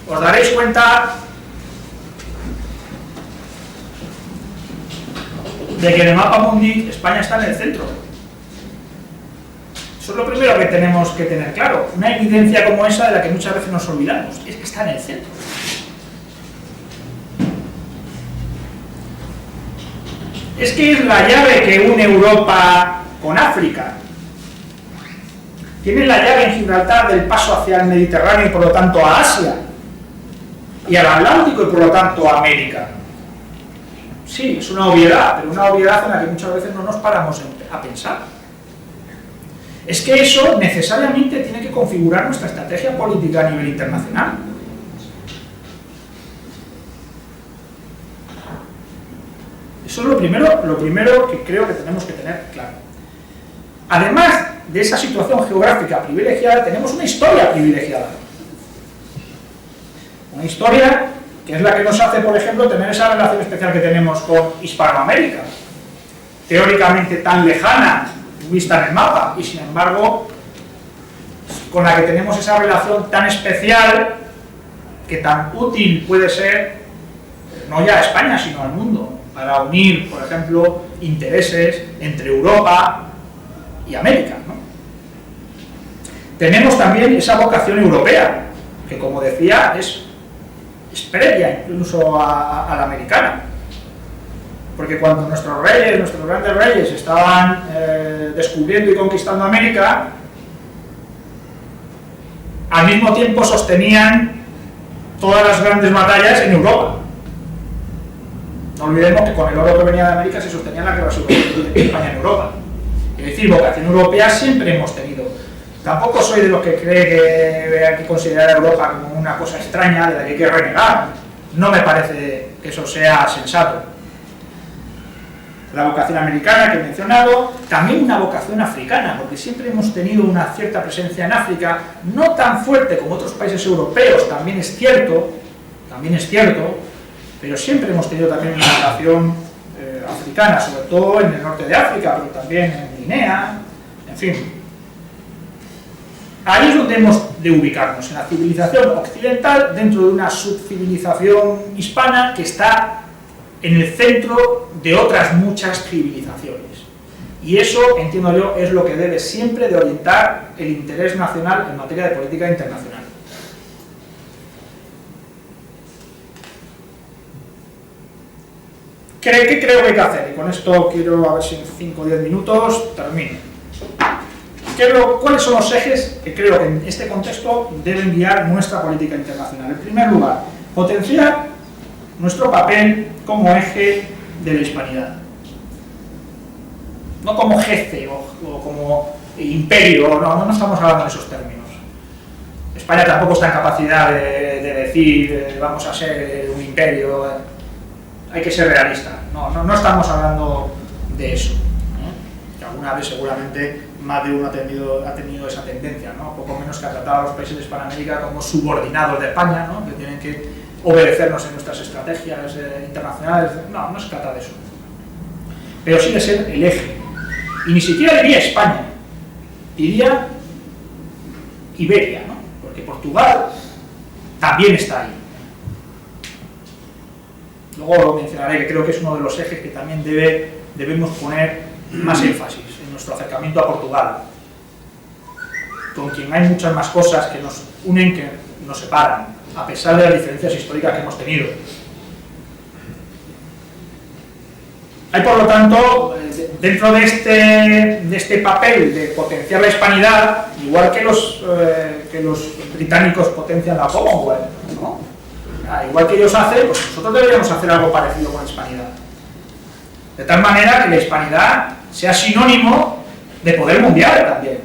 os daréis cuenta de que en el mapa mundi España está en el centro. Eso es lo primero que tenemos que tener claro. Una evidencia como esa de la que muchas veces nos olvidamos, es que está en el centro. Es que es la llave que une Europa con África. Tiene la llave en Gibraltar del paso hacia el Mediterráneo y por lo tanto a Asia, y al Atlántico y por lo tanto a América. Sí, es una obviedad, pero una obviedad en la que muchas veces no nos paramos a pensar. Es que eso necesariamente tiene que configurar nuestra estrategia política a nivel internacional. Eso es lo primero que creo que tenemos que tener claro. Además de esa situación geográfica privilegiada, tenemos una historia privilegiada. Una historia que es la que nos hace, por ejemplo, tener esa relación especial que tenemos con Hispanoamérica, teóricamente tan lejana, vista en el mapa, y sin embargo, con la que tenemos esa relación tan especial, que tan útil puede ser, no ya a España, sino al mundo, para unir, por ejemplo, intereses entre Europa y América, ¿no? Tenemos también esa vocación europea, que como decía, es previa incluso a la americana. Porque cuando nuestros grandes reyes estaban descubriendo y conquistando América, al mismo tiempo sostenían todas las grandes batallas en Europa. No olvidemos que con el oro que venía de América se sostenía la guerra civil de España en Europa. Es decir, vocación europea siempre hemos tenido. Tampoco soy de los que cree que hay que considerar a Europa como una cosa extraña de la que hay que renegar. No me parece que eso sea sensato. La vocación americana que he mencionado, también una vocación africana, porque siempre hemos tenido una cierta presencia en África, no tan fuerte como otros países europeos, también es cierto, pero siempre hemos tenido también una vocación africana, sobre todo en el norte de África, pero también en Guinea, en fin. Ahí es donde hemos de ubicarnos, en la civilización occidental, dentro de una subcivilización hispana que está en el centro de otras muchas civilizaciones. Y eso, entiendo yo, es lo que debe siempre de orientar el interés nacional en materia de política internacional. ¿Qué creo que hay que hacer? Y con esto quiero, a ver si en 5 o 10 minutos termino. ¿Cuáles son los ejes que creo que en este contexto deben guiar nuestra política internacional? En primer lugar, potenciar nuestro papel como eje de la hispanidad. No como jefe o como imperio, no estamos hablando de esos términos. España tampoco está en capacidad de decir vamos a ser un imperio, hay que ser realista. No estamos hablando de eso. Que alguna vez seguramente más de uno ha tenido esa tendencia, ¿no? Poco menos que a tratar a los países de Hispanoamérica como subordinados de España, ¿no? Que tienen que obedecernos en nuestras estrategias internacionales. No se trata de eso. Pero sí de ser el eje. Y ni siquiera diría España, diría Iberia, ¿no? Porque Portugal también está ahí. Luego lo mencionaré, que creo que es uno de los ejes que también debemos poner más énfasis en nuestro acercamiento a Portugal, con quien hay muchas más cosas que nos unen que nos separan, a pesar de las diferencias históricas que hemos tenido. Hay, por lo tanto, dentro de este papel de potenciar la hispanidad, igual que los británicos potencian la Commonwealth, ¿no? Igual que ellos hacen, pues nosotros deberíamos hacer algo parecido con la hispanidad. De tal manera que la hispanidad sea sinónimo de poder mundial también.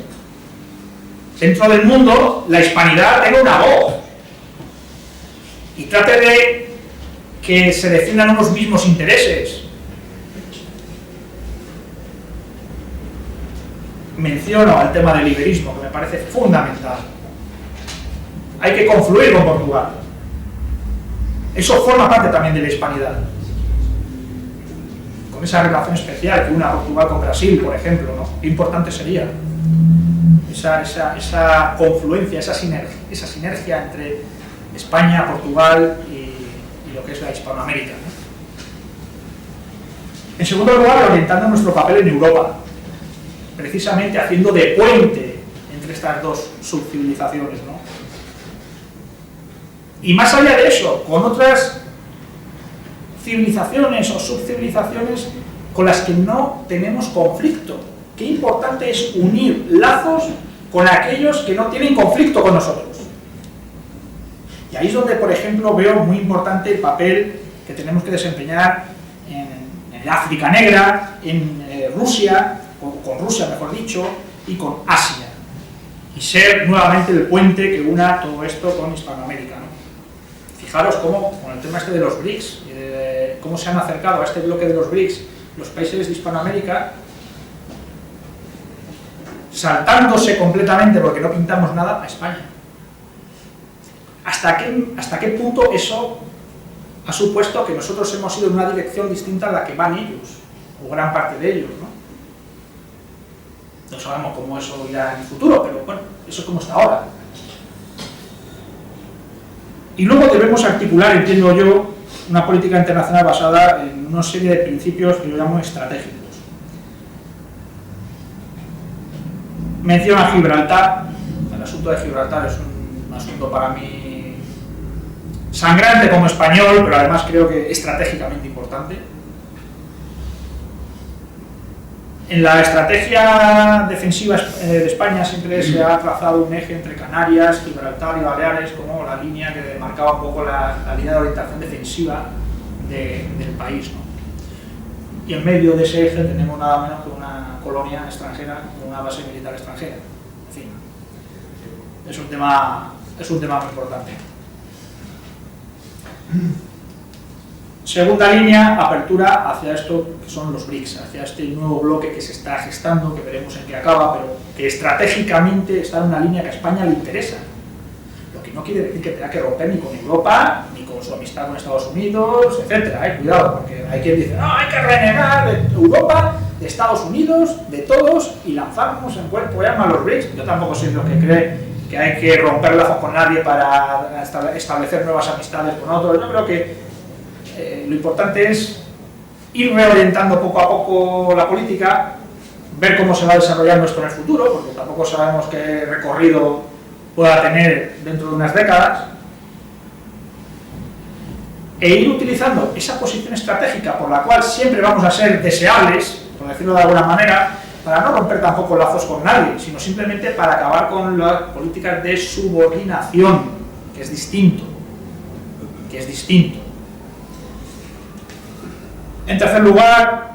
Dentro del mundo, la hispanidad tenga una voz y trate de que se defiendan unos mismos intereses. Menciono el tema del liberismo, que me parece fundamental. Hay que confluir con Portugal. Eso forma parte también de la hispanidad. Con esa relación especial que une a Portugal con Brasil, por ejemplo, ¿no? Qué importante sería esa confluencia, esa sinergia entre España, Portugal y lo que es la Hispanoamérica, ¿no? En segundo lugar, orientando nuestro papel en Europa, precisamente haciendo de puente entre estas dos subcivilizaciones, ¿no? Y más allá de eso, con otras civilizaciones o subcivilizaciones con las que no tenemos conflicto. Qué importante es unir lazos con aquellos que no tienen conflicto con nosotros. Y ahí es donde, por ejemplo, veo muy importante el papel que tenemos que desempeñar en África Negra, en Rusia, con Rusia mejor dicho, y con Asia. Y ser nuevamente el puente que una todo esto con Hispanoamérica, ¿no? Fijaros cómo, con el tema este de los BRICS, cómo se han acercado a este bloque de los BRICS los países de Hispanoamérica, saltándose completamente, porque no pintamos nada, a España. ¿Hasta qué punto eso ha supuesto que nosotros hemos ido en una dirección distinta a la que van ellos, o gran parte de ellos, ¿no? No sabemos cómo eso irá en el futuro, pero bueno, eso es como está ahora. Y luego debemos articular, entiendo yo, una política internacional basada en una serie de principios que yo llamo estratégicos. Menciona Gibraltar. El asunto de Gibraltar es un asunto para mí sangrante como español, pero además creo que estratégicamente importante. En la estrategia defensiva de España siempre se ha trazado un eje entre Canarias, Gibraltar y Baleares como la línea que marcaba un poco la línea de orientación defensiva del país, ¿no? Y en medio de ese eje tenemos nada menos que una colonia extranjera, con una base militar extranjera. En fin, es un tema muy importante. Segunda línea, apertura hacia esto que son los BRICS, hacia este nuevo bloque que se está gestando, que veremos en qué acaba, pero que estratégicamente está en una línea que a España le interesa. Lo que no quiere decir que tenga que romper ni con Europa, ni con su amistad con Estados Unidos, etc. Cuidado, porque hay quien dice, no, hay que renegar de Europa, de Estados Unidos, de todos, y lanzarnos en cuerpo y alma a los BRICS. Yo tampoco soy lo que cree que hay que romper lazos con nadie para establecer nuevas amistades con otros. Yo creo que lo importante es ir reorientando poco a poco la política, ver cómo se va desarrollando esto en el futuro, porque tampoco sabemos qué recorrido pueda tener dentro de unas décadas, e ir utilizando esa posición estratégica por la cual siempre vamos a ser deseables, por decirlo de alguna manera, para no romper tampoco lazos con nadie, sino simplemente para acabar con las políticas de subordinación, que es distinto. En tercer lugar,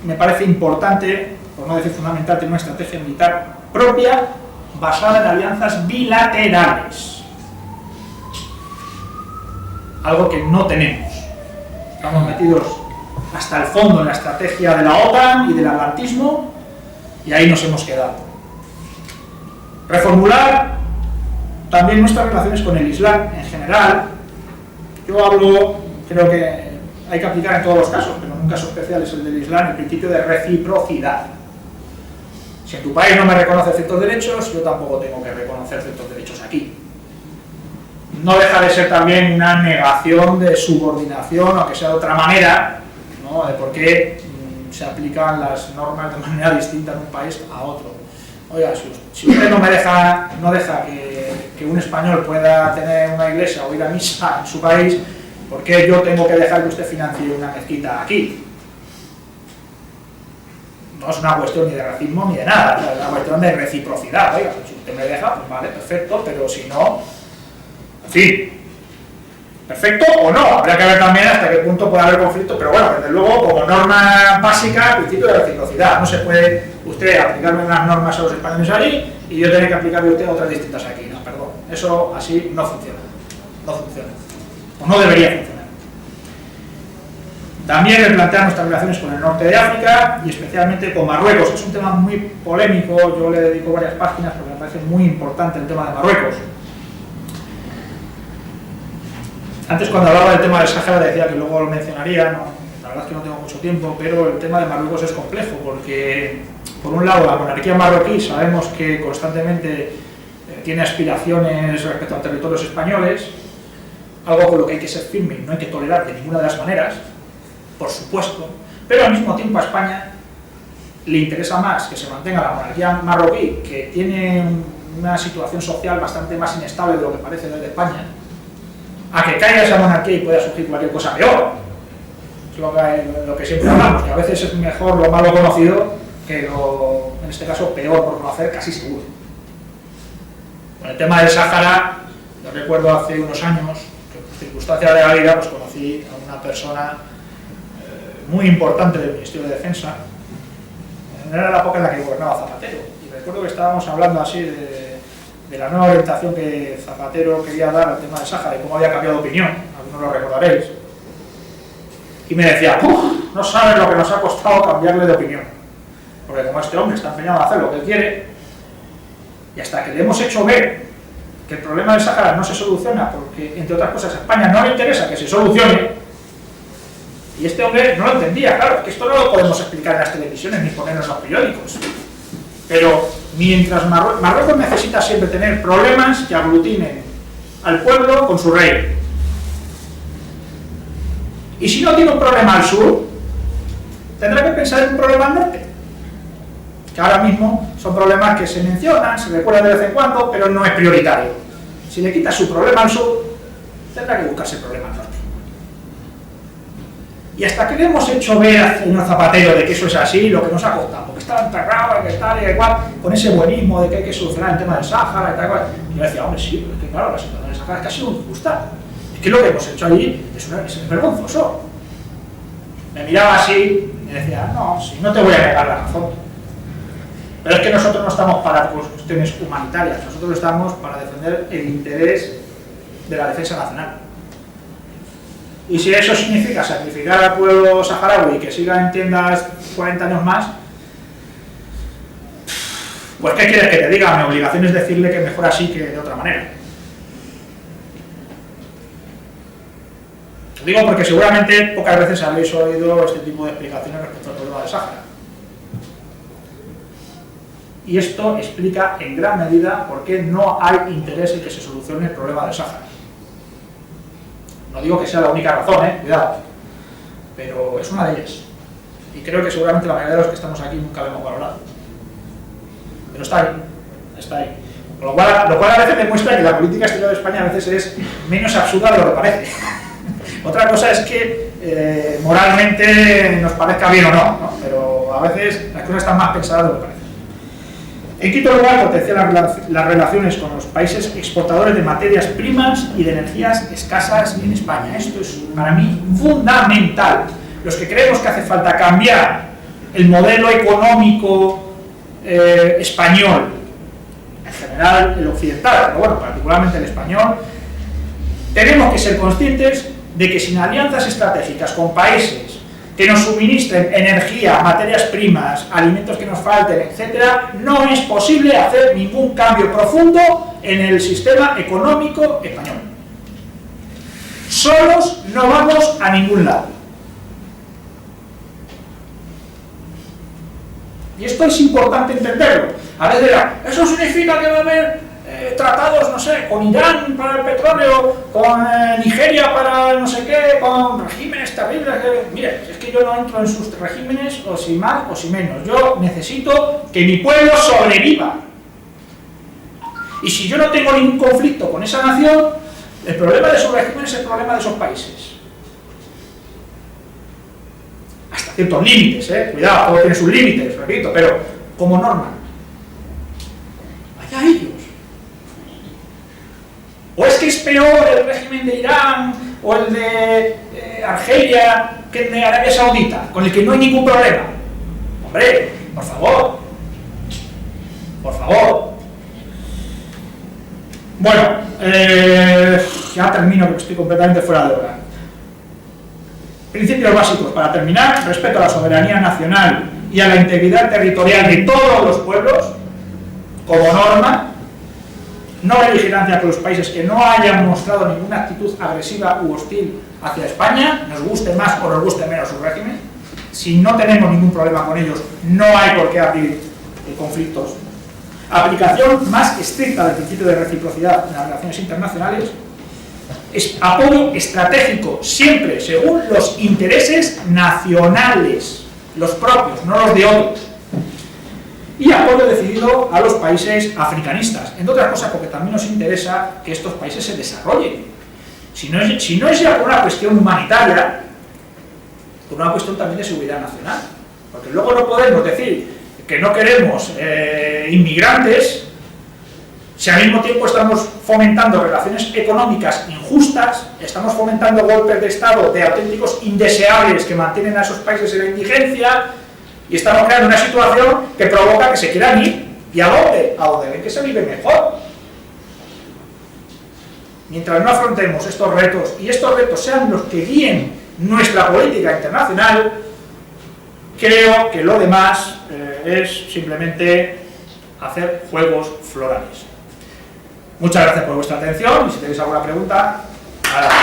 me parece importante, por no decir fundamental, tener una estrategia militar propia basada en alianzas bilaterales. Algo que no tenemos. Estamos metidos hasta el fondo en la estrategia de la OTAN y del atlantismo y ahí nos hemos quedado. Reformular también nuestras relaciones con el Islam en general. Yo hablo, creo que hay que aplicar en todos los casos, pero en un caso especial es el del Islam, el principio de reciprocidad. Si en tu país no me reconoce ciertos derechos, yo tampoco tengo que reconocer ciertos derechos aquí. No deja de ser también una negación de subordinación, aunque sea de otra manera, ¿no? De por qué se aplican las normas de manera distinta en un país a otro. Oiga, si usted no deja que un español pueda tener una iglesia o ir a misa en su país, ¿por qué yo tengo que dejar que usted financie una mezquita aquí? No es una cuestión ni de racismo ni de nada, es una cuestión de reciprocidad. Oiga, si usted me deja, pues vale, perfecto, pero si no, en fin, perfecto o no, habría que ver también hasta qué punto puede haber conflicto, pero bueno, desde luego, como norma básica, el principio de reciprocidad. No se puede usted aplicarme unas normas a los españoles allí y yo tener que aplicarle a usted otras distintas aquí. No, perdón, eso así no funciona, o no debería funcionar. También replantear nuestras relaciones con el norte de África y especialmente con Marruecos. Es un tema muy polémico, yo le dedico varias páginas porque me parece muy importante el tema de Marruecos. Antes, cuando hablaba del tema del Sáhara, decía que luego lo mencionaría, no, la verdad es que no tengo mucho tiempo, pero el tema de Marruecos es complejo porque, por un lado, la monarquía marroquí sabemos que constantemente tiene aspiraciones respecto a territorios españoles, algo con lo que hay que ser firme y no hay que tolerar de ninguna de las maneras, por supuesto, pero al mismo tiempo a España le interesa más que se mantenga la monarquía marroquí, que tiene una situación social bastante más inestable de lo que parece desde España, a que caiga esa monarquía y pueda surgir cualquier cosa peor. Es lo que siempre hablamos, que a veces es mejor lo malo conocido que lo, en este caso, peor por conocer, casi seguro. Con el tema del Sáhara, yo recuerdo hace unos años, que por circunstancias de la vida, pues conocí a una persona muy importante del Ministerio de Defensa. Era la época en la que gobernaba Zapatero, y recuerdo que estábamos hablando así de la nueva orientación que Zapatero quería dar al tema del Sáhara y cómo había cambiado de opinión, algunos lo recordaréis, y me decía, no saben lo que nos ha costado cambiarle de opinión, porque como este hombre está empeñado a hacer lo que él quiere, y hasta que le hemos hecho ver que el problema del Sáhara no se soluciona porque, entre otras cosas, a España no le interesa que se solucione, y este hombre no lo entendía. Claro, es que esto no lo podemos explicar en las televisiones ni poner en los periódicos, pero mientras Marruecos necesita siempre tener problemas que aglutinen al pueblo con su rey. Y si no tiene un problema al sur, tendrá que pensar en un problema al norte. Que ahora mismo son problemas que se mencionan, se recuerdan de vez en cuando, pero no es prioritario. Si le quitas su problema al sur, tendrá que buscarse el problema al norte. Y hasta que le hemos hecho ver al señor Zapatero de que eso es así, lo que nos ha costado, porque estaba enterrado, que tal y igual, con ese buenismo de que hay que solucionar el tema del Sáhara y tal cual. Y yo decía, hombre, sí, pero es que claro, la situación del Sáhara es casi muy injusta. Es que lo que hemos hecho allí es vergonzoso. Me miraba así y decía, no, sí, no te voy a negar la razón. Pero es que nosotros no estamos para cuestiones humanitarias, nosotros estamos para defender el interés de la defensa nacional. Y si eso significa sacrificar al pueblo saharaui y que siga en tiendas 40 años más, pues ¿qué quieres que te diga? Mi obligación es decirle que mejor así que de otra manera. Lo digo porque seguramente pocas veces habéis oído este tipo de explicaciones respecto al problema del Sáhara. Y esto explica en gran medida por qué no hay interés en que se solucione el problema del Sáhara. No digo que sea la única razón, cuidado, pero es una de ellas. Y creo que seguramente la mayoría de los que estamos aquí nunca lo hemos valorado. Pero está ahí, está ahí. Lo cual a veces demuestra que la política exterior de España a veces es menos absurda de lo que parece. Otra cosa es que moralmente nos parezca bien o no, ¿no? Pero a veces las cosas están más pensadas de lo que parece. En quinto lugar, potenciar las relaciones con los países exportadores de materias primas y de energías escasas en España. Esto es para mí fundamental. Los que creemos que hace falta cambiar el modelo económico español, en general el occidental, pero bueno, particularmente el español, tenemos que ser conscientes de que sin alianzas estratégicas con países que nos suministren energía, materias primas, alimentos que nos falten, etcétera, no es posible hacer ningún cambio profundo en el sistema económico español. Solos no vamos a ningún lado. Y esto es importante entenderlo. A veces dirán, eso significa que va a haber tratados, no sé, con Irán para el petróleo, con Nigeria para no sé qué, con regímenes terribles. Mire, es que yo no entro en sus regímenes, o si más o si menos. Yo necesito que mi pueblo sobreviva. Y si yo no tengo ningún conflicto con esa nación, el problema de sus regímenes es el problema de esos países. Hasta ciertos límites, cuidado, todo tiene sus límites, repito, pero como norma. Allá ellos. ¿O es que es peor el régimen de Irán o el de Argelia que el de Arabia Saudita, con el que no hay ningún problema? Hombre, por favor. Por favor. Bueno, ya termino porque estoy completamente fuera de hora. Principios básicos para terminar: respeto a la soberanía nacional y a la integridad territorial de todos los pueblos, como norma. No hay vigilancia con los países que no hayan mostrado ninguna actitud agresiva u hostil hacia España, nos guste más o nos guste menos su régimen. Si no tenemos ningún problema con ellos, no hay por qué abrir conflictos. Aplicación más estricta del principio de reciprocidad en las relaciones internacionales. Apoyo estratégico, siempre según los intereses nacionales, los propios, no los de otros. Y apoyo decidido a los países africanistas, entre otras cosas porque también nos interesa que estos países se desarrollen. Si no es ya por una cuestión humanitaria, por una cuestión también de seguridad nacional. Porque luego no podemos decir que no queremos inmigrantes si al mismo tiempo estamos fomentando relaciones económicas injustas, estamos fomentando golpes de Estado de auténticos indeseables que mantienen a esos países en la indigencia. Y estamos creando una situación que provoca que se quieran ir. ¿Y a dónde? A donde ven que se vive mejor. Mientras no afrontemos estos retos, y estos retos sean los que guíen nuestra política internacional, creo que lo demás es simplemente hacer juegos florales. Muchas gracias por vuestra atención, y si tenéis alguna pregunta, adelante.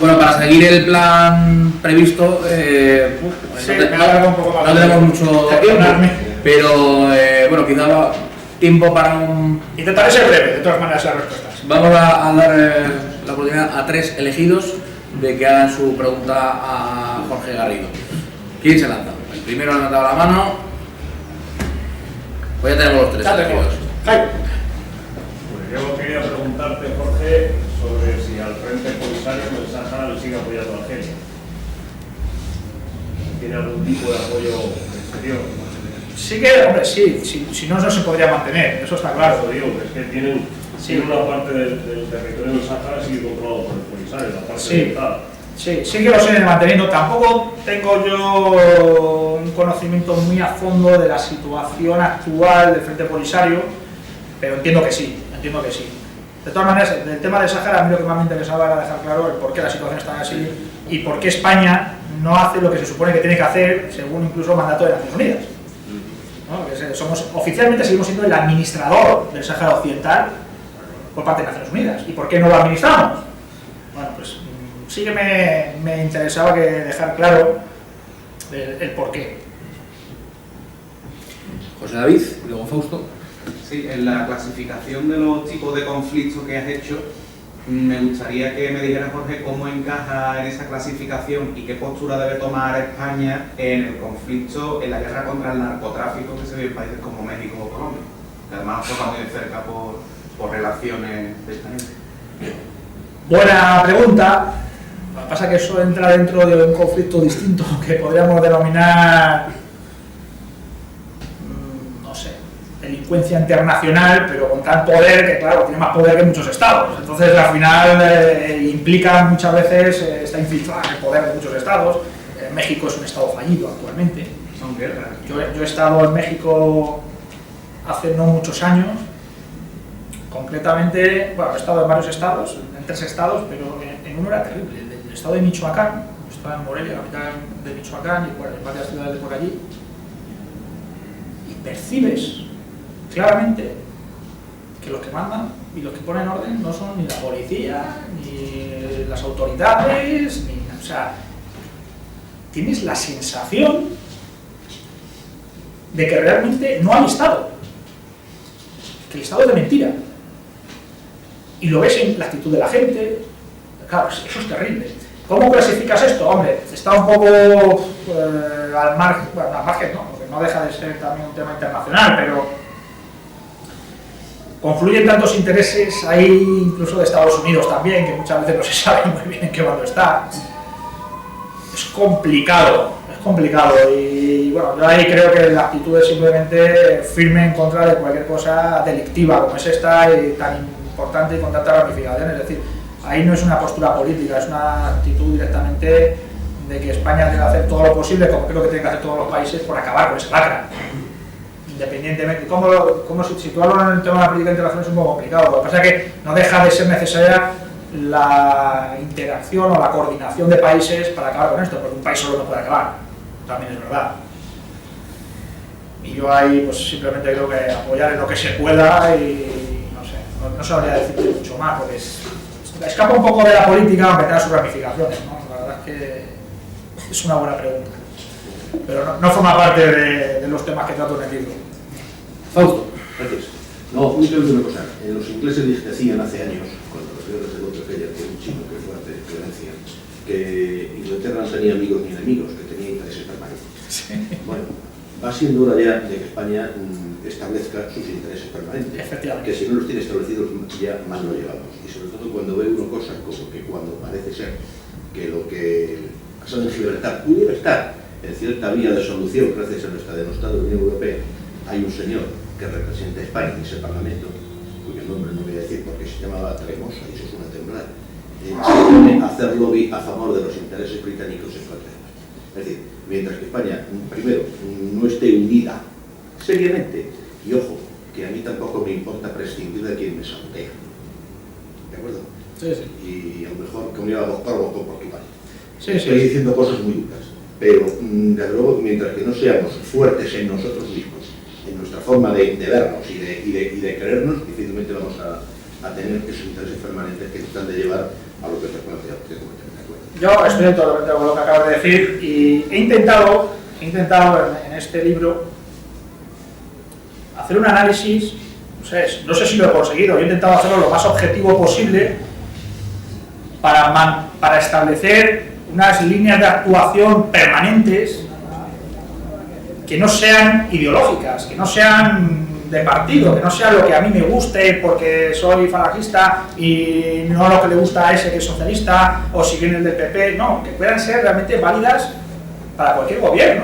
Bueno, para seguir el plan previsto, Sí, no tenemos mucho tiempo, pero bueno, quizá tiempo para un... Intentaré ser breve, de todas maneras, las respuestas. Vamos a dar la oportunidad a 3 elegidos de que hagan su pregunta a Jorge Garrido. ¿Quién se lanza? El primero ha levantado la mano. Pues ya tenemos los 3 elegidos. Jaime. Pues yo quería preguntarte, Jorge, sobre si al Frente Polisario del Sáhara le sigue apoyando a Argelia. ¿Tiene algún tipo de apoyo exterior? Sí que, hombre, sí, si no, no se podría mantener, eso está claro. Eso digo, que es que tienen una parte del territorio del Sáhara sigue controlado por el Polisario, la parte oriental. Sí, sí que lo siguen manteniendo. Tampoco tengo yo un conocimiento muy a fondo de la situación actual del Frente Polisario, pero entiendo que sí, De todas maneras, del tema del Sáhara, a mí lo que más me interesaba era dejar claro el por qué la situación está así y por qué España no hace lo que se supone que tiene que hacer según incluso el mandato de Naciones Unidas. ¿No? Oficialmente seguimos siendo el administrador del Sáhara Occidental por parte de Naciones Unidas. ¿Y por qué no lo administramos? Bueno, pues sí que me interesaba que dejar claro el por qué. José David, luego Fausto. Sí, en la clasificación de los tipos de conflictos que has hecho, Me gustaría que me dijera, Jorge, cómo encaja en esa clasificación y qué postura debe tomar España en el conflicto, en la guerra contra el narcotráfico que se vive en países como México o Colombia, que además nos toca muy de cerca por relaciones de esta gente. Buena pregunta. Lo que pasa es que eso entra dentro de un conflicto distinto que podríamos denominar, no sé, delincuencia internacional, pero con tal poder que, claro, tiene más poder que muchos estados. Entonces, al final, implica muchas veces, está infiltrado en el poder de muchos estados. México es un estado fallido actualmente. Son guerras. Yo he estado en México hace no muchos años. Concretamente, bueno, he estado en varios estados, en 3 estados, pero en uno era terrible, el estado de Michoacán. Estaba en Morelia, capital de Michoacán, y bueno, en varias ciudades de por allí. Y percibes claramente que los que mandan y los que ponen orden no son ni la policía, ni las autoridades, o sea, tienes la sensación de que realmente no hay Estado, que el Estado es de mentira. Y lo ves en la actitud de la gente. Claro, eso es terrible. ¿Cómo clasificas esto? Hombre, está un poco al margen, bueno, al margen no, porque no deja de ser también un tema internacional, pero confluyen tantos intereses ahí, incluso de Estados Unidos también, que muchas veces no se sabe muy bien en qué bando está. Es complicado, y bueno, yo ahí creo que la actitud es simplemente firme en contra de cualquier cosa delictiva como es esta y tan importante y con tantas ramificaciones. Es decir, ahí no es una postura política, es una actitud directamente de que España tiene que hacer todo lo posible, como creo que tienen que hacer todos los países, por acabar con esa lacra. Independientemente, cómo situarlo en el tema de la política internacional es un poco complicado. Lo que pasa es que no deja de ser necesaria la interacción o la coordinación de países para acabar con esto, porque un país solo no puede acabar, también es verdad. Y yo ahí pues simplemente creo que apoyar en lo que se pueda y no sabría decirte mucho más, porque escapa un poco de la política, aunque tenga sus ramificaciones, ¿no? La verdad es que es una buena pregunta, pero no forma parte de los temas que trato en el libro. Fausto, gracias. No, únicamente una cosa. Los ingleses decían hace años, cuando los señores de Rockefeller, que es un chino que fue ante Florencia, que Inglaterra no tenía amigos ni enemigos, que tenía intereses permanentes. Sí. Bueno, va siendo hora ya de que España establezca sus intereses permanentes, que si no los tiene establecidos ya mal lo llevamos, y sobre todo cuando ve uno cosas como que cuando parece ser que lo que ha pasado en Gibraltar pudiera estar en cierta vía de solución gracias a nuestra denostada Unión Europea, hay un señor que representa a España en ese Parlamento, cuyo nombre no voy a decir porque se llamaba Tremosa y eso suena a temblar, se pone a hacer lobby a favor de los intereses británicos en contra de España. Es decir, mientras que España, primero, no esté unida seriamente, y ojo, que a mí tampoco me importa prescindir de quien me sabotea, ¿de acuerdo? Sí. Y a lo mejor como iba a buscar por Portugal. Sí. Estoy diciendo cosas muy duras, pero desde luego mientras que no seamos fuertes en nosotros mismos, en nuestra forma de vernos y de querernos, difícilmente vamos a tener esos intereses permanentes que nos han de llevar a lo que se puede hacer. Yo estoy totalmente con lo que acabas de decir y he intentado en este libro hacer un análisis, no sé si lo he conseguido, yo he intentado hacerlo lo más objetivo posible para establecer unas líneas de actuación permanentes que no sean ideológicas, que no sean de partido, que no sea lo que a mí me guste porque soy falangista y no lo que le gusta a ese que es socialista o si viene del PP, no, que puedan ser realmente válidas para cualquier gobierno.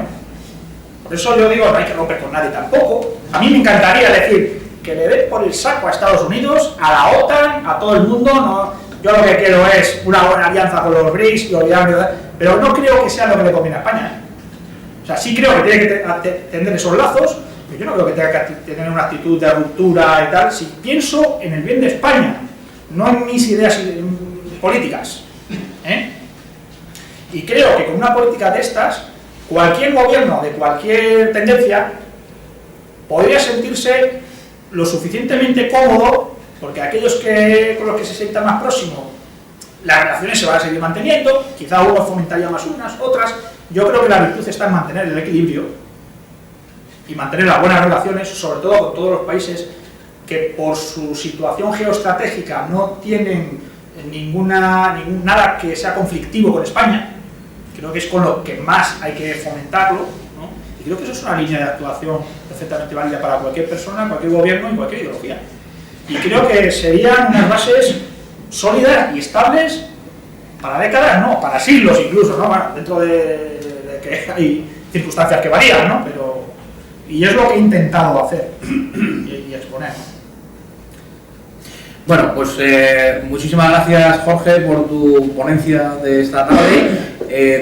Por eso yo digo, no hay que romper con nadie tampoco. A mí me encantaría decir que le den por el saco a Estados Unidos, a la OTAN, a todo el mundo, no, yo lo que quiero es una buena alianza con los BRICS y olvidarme, pero no creo que sea lo que le conviene a España. O sea, sí creo que tiene que tener esos lazos, pero yo no creo que tenga que tener una actitud de ruptura y tal, si pienso en el bien de España, no en mis ideas políticas. Y creo que con una política de estas, cualquier gobierno de cualquier tendencia podría sentirse lo suficientemente cómodo, porque aquellos con los que se sientan más próximos, las relaciones se van a seguir manteniendo, quizá uno fomentaría más unas, otras. Yo creo que la virtud está en mantener el equilibrio y mantener las buenas relaciones, sobre todo con todos los países que por su situación geoestratégica no tienen nada que sea conflictivo con España. Creo que es con lo que más hay que fomentarlo, ¿no? Y creo que eso es una línea de actuación perfectamente válida para cualquier persona, cualquier gobierno y cualquier ideología. Y creo que serían unas bases sólidas y estables para décadas, no, para siglos incluso, ¿no? Bueno, dentro de que hay circunstancias que varían, ¿no? Y es lo que he intentado hacer y exponer, ¿no? Bueno, pues muchísimas gracias, Jorge, por tu ponencia de esta tarde.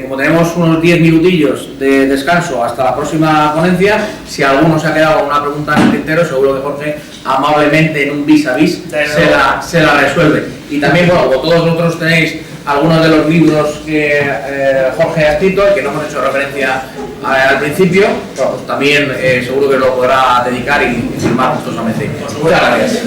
Como tenemos unos 10 minutillos de descanso hasta la próxima ponencia, si alguno se ha quedado con una pregunta en el tintero, seguro que Jorge amablemente en un vis a vis se la resuelve. Y también, bueno, como todos vosotros tenéis algunos de los libros que Jorge ha escrito, que no hemos hecho referencia al principio, bueno, pues también seguro que lo podrá dedicar y firmar gustosamente. Muchas gracias.